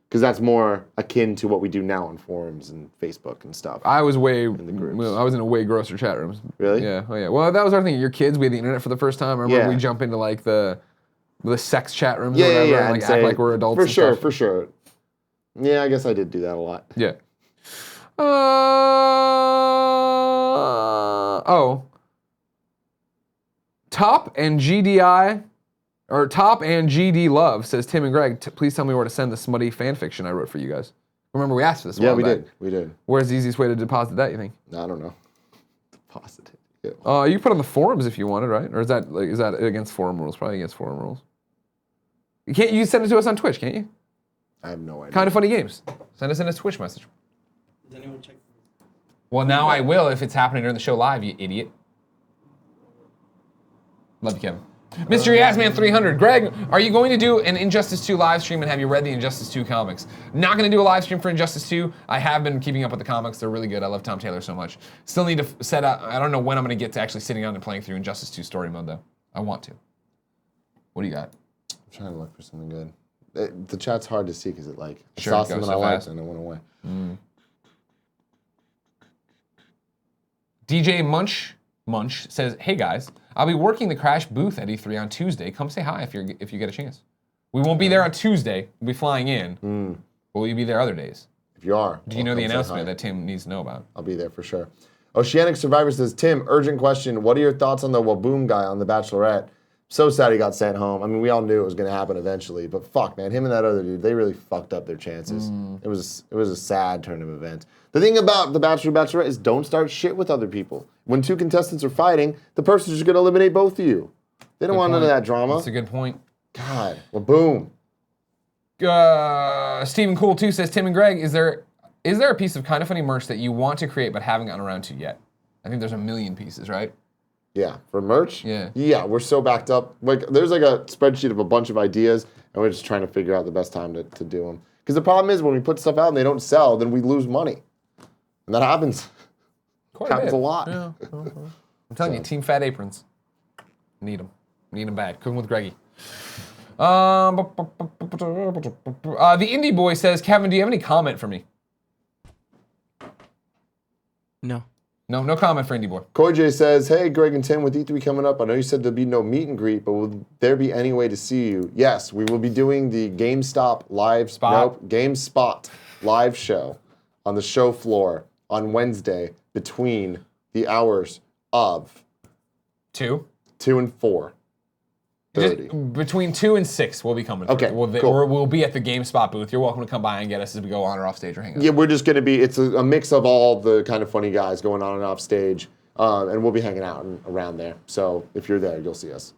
because that's more akin to what we do now on forums and Facebook and stuff. I was groups. I was in a way grosser chat rooms. Really? Yeah. Oh yeah. Well, that was our thing. Your kids, we had the internet for the first time. I remember Yeah. we jump into like the sex chat rooms Yeah, or yeah, whatever, yeah, and and like say- act like we're adults. For and sure, stuff. for sure. Yeah, I guess I did do that a lot. Yeah. Top and GD Love says, Tim and Greg, please tell me where to send the smutty fan fiction I wrote for you guys. Remember we asked for this a Yeah, while we back. did. We did. Where's the easiest way to deposit that, you think? I don't know. Deposit it. Ew. You can put it on the forums if you wanted, right? Or is that against forum rules? Probably against forum rules. You send it to us on Twitch, can't you? I have no idea. Kinda Funny Games. Send us in a Twitch message. Does anyone check? Well, now I will if it's happening during the show live, you idiot. Love you, Kevin. Mystery Assman 300. Greg, are you going to do an Injustice 2 live stream and have you read the Injustice 2 comics? Not going to do a live stream for Injustice 2. I have been keeping up with the comics. They're really good. I love Tom Taylor so much. Still need to set up. I don't know when I'm going to get to actually sitting down and playing through Injustice 2 story mode, though. I want to. What do you got? I'm trying to look for something good. The chat's hard to see because I Sure, saw it goes something so I liked fast. and it went away. DJ Munch says, "Hey guys, I'll be working the Crash booth at E3 on Tuesday. Come say hi if you get a chance. We won't be there on Tuesday. We'll be flying in. But will you be there other days? If you are. Do you know the announcement that Tim needs to know about? I'll be there for sure. Oceanic Survivor says, Tim, urgent question. What are your thoughts on the Waboom guy on The Bachelorette? So sad he got sent home. I mean, we all knew it was going to happen eventually, but fuck, man, him and that other dude, they really fucked up their chances. It was a sad turn of events. The thing about The Bachelor Bachelorette is don't start shit with other people. When two contestants are fighting, the person's just going to eliminate both of you. They don't want none of that drama. That's a good point. God, Waboom. Stephen Cool 2 says, Tim and Greg, is there a piece of Kind of Funny merch that you want to create but haven't gotten around to yet? I think there's a million pieces, right? Yeah, for merch? Yeah. Yeah, we're so backed up. Like, there's like a spreadsheet of a bunch of ideas, and we're just trying to figure out the best time to do them. Because the problem is when we put stuff out and they don't sell, then we lose money. And that happens. Happens a lot. Yeah. I'm telling you, Team Fat Aprons. Need them. Need them bad. Cooking with Greggy. The Indie Boy says, Kevin, do you have any comment for me? No. No comment for Indie Boy. Koi J says, hey, Greg and Tim, with E3 coming up, I know you said there'll be no meet and greet, but will there be any way to see you? Yes, we will be doing the GameSpot live show on the show floor on Wednesday between the hours of 2 and 4:30. Between 2 and 6, we'll be coming. Okay, cool. Or we'll be at the GameSpot booth. You're welcome to come by and get us as we go on or off stage or hang out. Yeah, we're just going to be, it's a mix of all the Kind of Funny guys going on and off stage, and we'll be hanging out around there. So if you're there, you'll see us.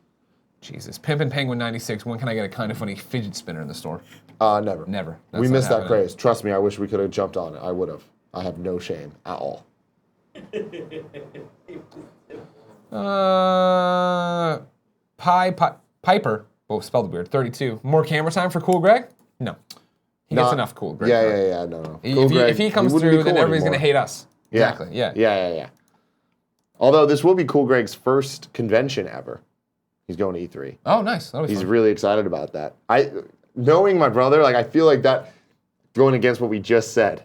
Jesus. Pimpin' Penguin 96, when can I get a Kind of Funny fidget spinner in the store? Never. Never. We missed that craze. Trust me, I wish we could have jumped on it. I would have. I have no shame at all. Piper, spelled weird, 32. More camera time for Cool Greg? No. He gets enough Cool Greg. Yeah, no. Cool If he comes through, then everybody's going to hate us. Yeah. Exactly, yeah. Yeah. Although this will be Cool Greg's first convention ever. He's going to E3. Oh, nice. That'll be He's fun. really excited about that. Knowing my brother, like I feel like that, going against what we just said,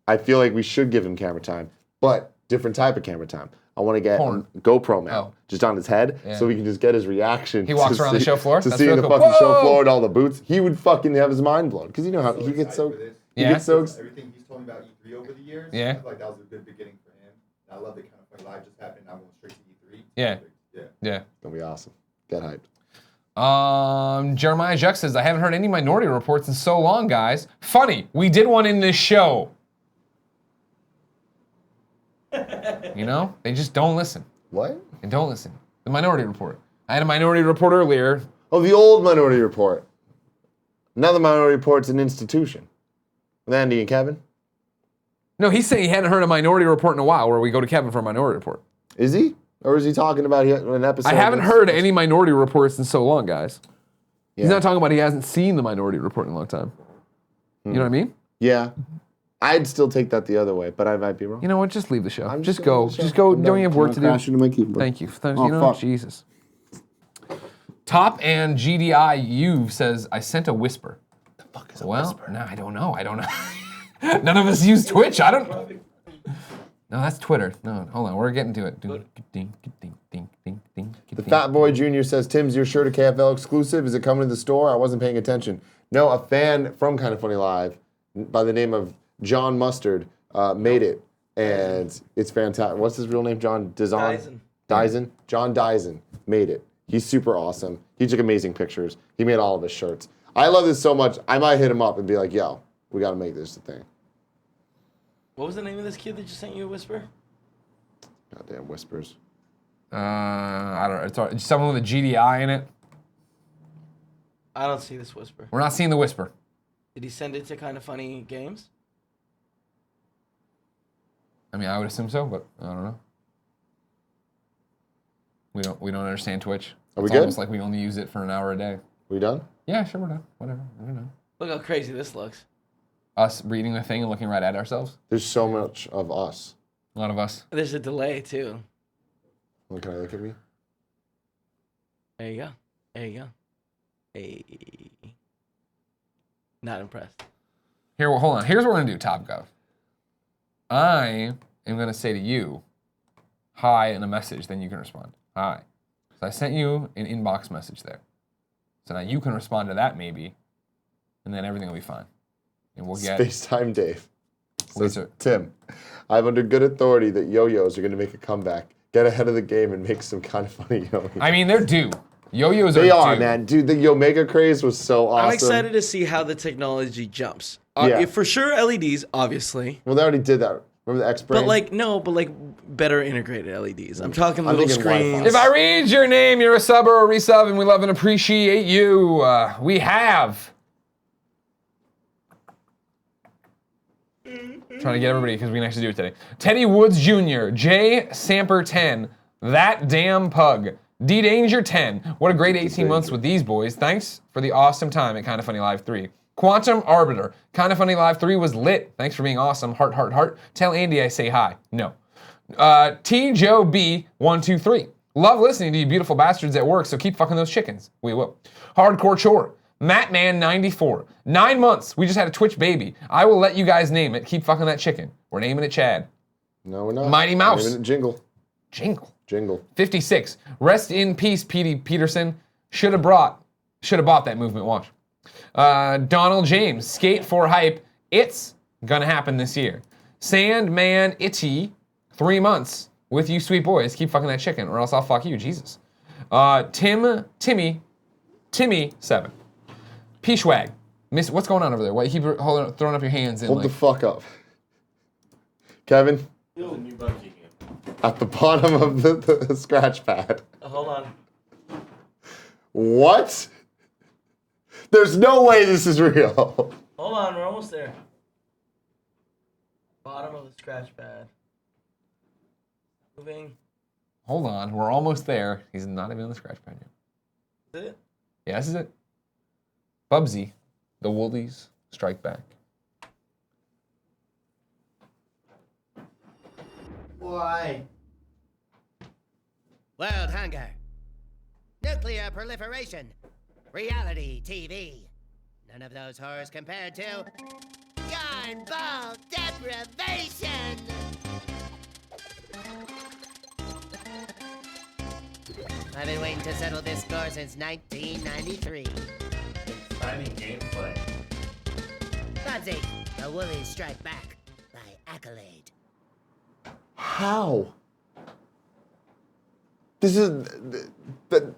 I feel like we should give him camera time, but different type of camera time. I want to get GoPro mount just on his head so we can just get his reaction. He walks around the show floor? To That's see really the cool. fucking show floor and all the boots. He would fucking have his mind blown. Because you know how he gets so... He gets so... Everything he's told me about E3 over the years, Yeah. I feel like that was a good beginning for him. And I love that Kind of Funny Live just happened. I'm going straight to E3. Yeah. Yeah. It's going to be awesome. Get hyped. Jeremiah Juck says, I haven't heard any Minority Reports in so long, guys. Funny, we did one in this show. You know? They just don't listen. What? They don't listen. The Minority Report. I had a Minority Report earlier. Oh, the old Minority Report. Now the Minority Report's an institution. With Andy and Kevin. No, he's saying he hadn't heard a Minority Report in a while where we go to Kevin for a Minority Report. Is he? Or is he talking about an episode? I haven't heard any Minority Reports in so long, guys. Yeah. He's not talking about he hasn't seen the Minority Report in a long time. You know what I mean? Yeah. I'd still take that the other way, but I might be wrong. You know what? Just leave the show. I'm Just gonna go. leave the show. Just go. I'm Don't done. you have work I'm to gonna do? crash into my keyboard. Thank you. Oh, You know, fuck. Jesus. Top and GDI says, I sent a whisper. The fuck is a Well, whisper? no, I don't know. None of us use Twitch. I don't. No, that's Twitter. No, hold on. We're getting to it. The Fat Boy Jr. says, Tim's your shirt a KFL exclusive? Is it coming to the store? I wasn't paying attention. No, a fan from Kind of Funny Live by the name of John Mustard made it. And it's fantastic. What's his real name? John Dizon? Dyson? John Dyson made it. He's super awesome. He took amazing pictures. He made all of his shirts. I love this so much. I might hit him up and be like, yo, we got to make this a thing. What was the name of this kid that just sent you a whisper? Goddamn whispers. I don't know. It's someone with a GDI in it. I don't see this whisper. We're not seeing the whisper. Did he send it to Kind of Funny Games? I mean, I would assume so, but I don't know. We don't understand Twitch. Are we It's good? almost like we only use it for an hour a day. We done? Yeah, sure, we're done. Whatever. I don't know. Look how crazy this looks. Us reading the thing and looking right at ourselves. There's so much of us. A lot of us. There's a delay, too. Well, can I look at me? There you go. There you go. Hey. Not impressed. Here, well, hold on. Here's what we're gonna do, Top Gov. I am gonna say to you, hi, in a message, then you can respond. Hi. So I sent you an inbox message there. So now you can respond to that maybe, and then everything will be fine. And we'll get FaceTime Dave. Wait, Says, sir. Tim, I have under good authority that yo-yos are going to make a comeback. Get ahead of the game and make some Kind of Funny yo-yos. I mean, they're due. Yo-yos They are are, due. man. Dude, the Yo-Mega craze was so awesome. I'm excited to see how the technology jumps. Yeah. For sure, LEDs, obviously. Well, they already did that. Remember the X-Brain? But better integrated LEDs. I'm talking I'm little thinking screens. Wi-Fi. If I read your name, you're a sub or a resub, and we love and appreciate you. We have Trying to get everybody because we can actually do it today. Teddy Woods Jr., J Samper 10, That Damn Pug, D Danger 10. What a great 18 months with these boys. Thanks for the awesome time at Kinda Funny Live 3. Quantum Arbiter, Kinda Funny Live 3 was lit. Thanks for being awesome. Heart, heart, heart. Tell Andy I say hi. No. T Joe B 123. Love listening to you beautiful bastards at work, so keep fucking those chickens. We will. Hardcore Chore. Mattman94. 9 months. We just had a Twitch baby. I will let you guys name it. Keep fucking that chicken. We're naming it Chad. No, we're not. Mighty Mouse. Naming it Jingle. Jingle. 56. Rest in peace, Petey Peterson. Should have bought that movement watch. Donald James. Skate for hype. It's gonna happen this year. Sandman Itty. 3 months with you sweet boys. Keep fucking that chicken or else I'll fuck you. Jesus. Timmy 7. Peachwag. Miss, what's going on over there? Why you keep throwing up your hands in Hold the fuck up. Kevin, There's a new Bubsy game. at the bottom of the scratch pad. Hold on. What? There's no way this is real. Hold on, we're almost there. Bottom of the scratch pad. Moving. Hold on, we're almost there. He's not even on the scratch pad yet. Is it? Yeah, this is it. Bubsy, the Woolies strike back. Why? World hunger. Nuclear proliferation. Reality TV. None of those horrors compared to yarn ball deprivation. I've been waiting to settle this score since 1993. Exciting gameplay. Bubsy, the Woolies strike back by accolade. How? This is the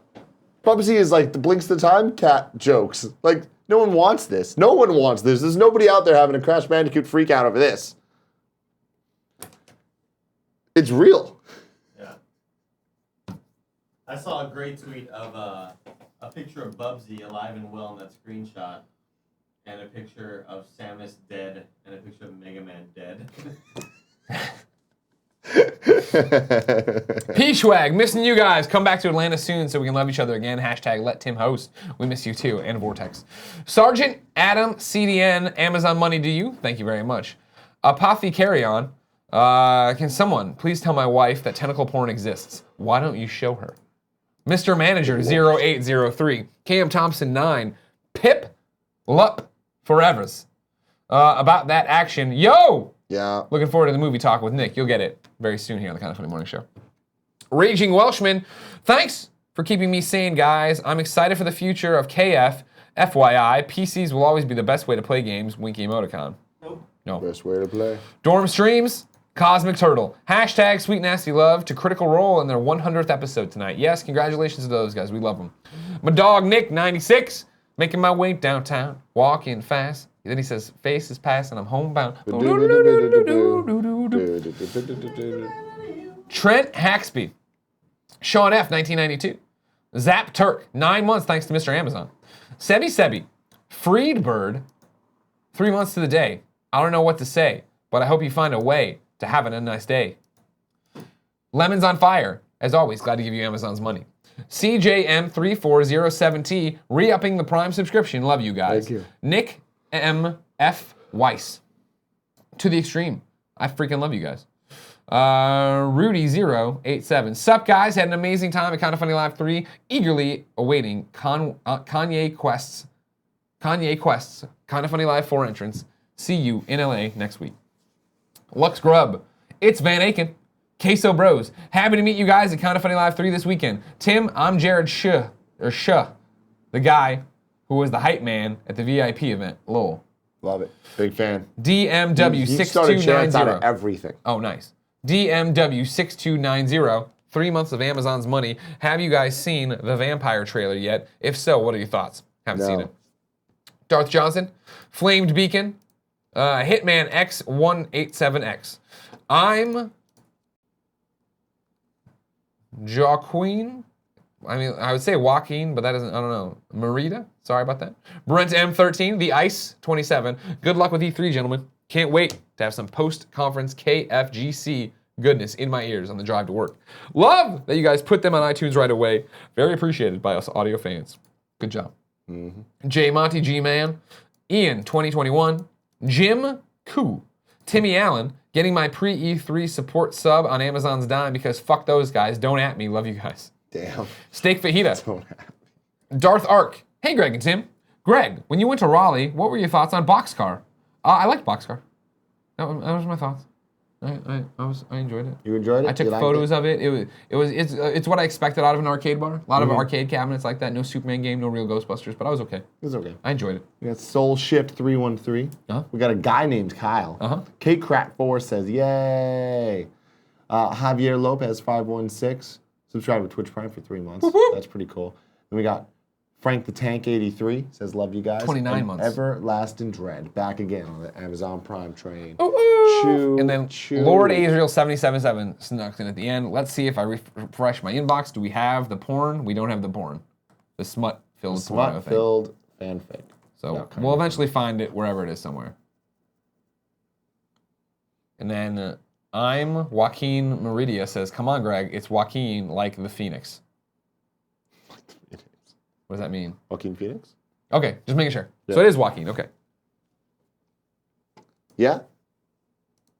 Bubsy is like the Blinks the Time Cat jokes. Like no one wants this. No one wants this. There's nobody out there having a Crash Bandicoot freak out over this. It's real. Yeah. I saw a great tweet of a picture of Bubsy alive and well in that screenshot, and a picture of Samus dead, and a picture of Mega Man dead. Peachwag, missing you guys. Come back to Atlanta soon so we can love each other again. Hashtag let Tim host. We miss you too. And Vortex. Sergeant Adam CDN, Amazon money to you. Thank you very much. Apothecarion, can someone please tell my wife that tentacle porn exists? Why don't you show her? Mr. Manager 0803, Cam Thompson 9, Pip Lup Forevers. About that action. Yo! Yeah. Looking forward to the movie talk with Nick. You'll get it very soon here on the Kinda Funny Morning Show. Raging Welshman, thanks for keeping me sane, guys. I'm excited for the future of KF. FYI, PCs will always be the best way to play games. Winky emoticon. Nope. No. Best way to play. Dorm Streams, Cosmic Turtle. Hashtag Sweet Nasty Love to Critical Role in their 100th episode tonight. Yes, congratulations to those guys. We love them. My dog Nick, 96, making my way downtown, walking fast. Then he says, face is passing, I'm homebound. Trent Haxby. Sean F, 1992. Zap Turk, 9 months thanks to Mr. Amazon. Sebi, Freedbird, 3 months to the day. I don't know what to say, but I hope you find a way to having a nice day. Lemons on Fire, as always, glad to give you Amazon's money. CJM3407T, re-upping the Prime subscription. Love you guys. Thank you. Nick M.F. Weiss. To the extreme. I freaking love you guys. Rudy087. Sup, guys? Had an amazing time at Kinda Funny Live 3. Eagerly awaiting Kanye Quest's Kinda Funny Live 4 entrance. See you in LA next week. Lux Grub. It's Van Aken. Queso Bros. Happy to meet you guys at Kinda Funny Live 3 this weekend. Tim, I'm Jared Shah, the guy who was the hype man at the VIP event. Lol. Love it. Big fan. DMW6290. You started chants out of everything. Oh, nice. DMW6290. 3 months of Amazon's money. Have you guys seen the Vampire trailer yet? If so, what are your thoughts? Haven't seen it. Darth Johnson. Flamed Beacon. Hitman X187X. I'm Joaquin. I mean, I would say Joaquin, but that doesn't, I don't know. Marita? Sorry about that. Brent M13, The Ice 27. Good luck with E3, gentlemen. Can't wait to have some post-conference KFGC goodness in my ears on the drive to work. Love that you guys put them on iTunes right away. Very appreciated by us audio fans. Good job. J Monty G-Man, Ian 2021, Jim Koo, Timmy Allen, getting my pre-E3 support sub on Amazon's dime because fuck those guys. Don't at me. Love you guys. Damn. Steak Fajita. Don't have. Darth Ark. Hey, Greg and Tim. Greg, when you went to Raleigh, what were your thoughts on Boxcar? I liked Boxcar. That was my thoughts. I enjoyed it. You enjoyed it? I took You liked photos of it. It's what I expected out of an arcade bar. A lot of arcade cabinets like that. No Superman game, no real Ghostbusters, but I was okay. It was okay. I enjoyed it. We got Soul Shift 313. Uh-huh. We got a guy named Kyle. Uh-huh. Kate Crack 4 says, yay. Javier Lopez 516 subscribed to Twitch Prime for 3 months. Whoop. That's pretty cool. Then we got Frank the Tank 83 says, love you guys. 29 and months. Everlasting Dread back again on the Amazon Prime train. Ooh. And then Lord Azrael 777 snuck in at the end. Let's see if I refresh my inbox. Do we have the porn? We don't have the porn. The smut-filled porn, I think. Smut-filled fanfic. So we'll eventually find it wherever it is somewhere. And then I'm Joaquin Meridia says, come on, Greg, it's Joaquin like the Phoenix. What does that mean? Joaquin Phoenix? Okay, just making sure. Yeah. So it is Joaquin, okay. Yeah.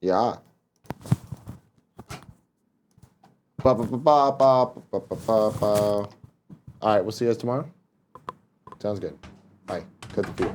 Yeah. Ba, ba, ba, ba, ba, ba, ba, ba, ba. All right, we'll see you guys tomorrow. Sounds good. Bye. Cut the feed.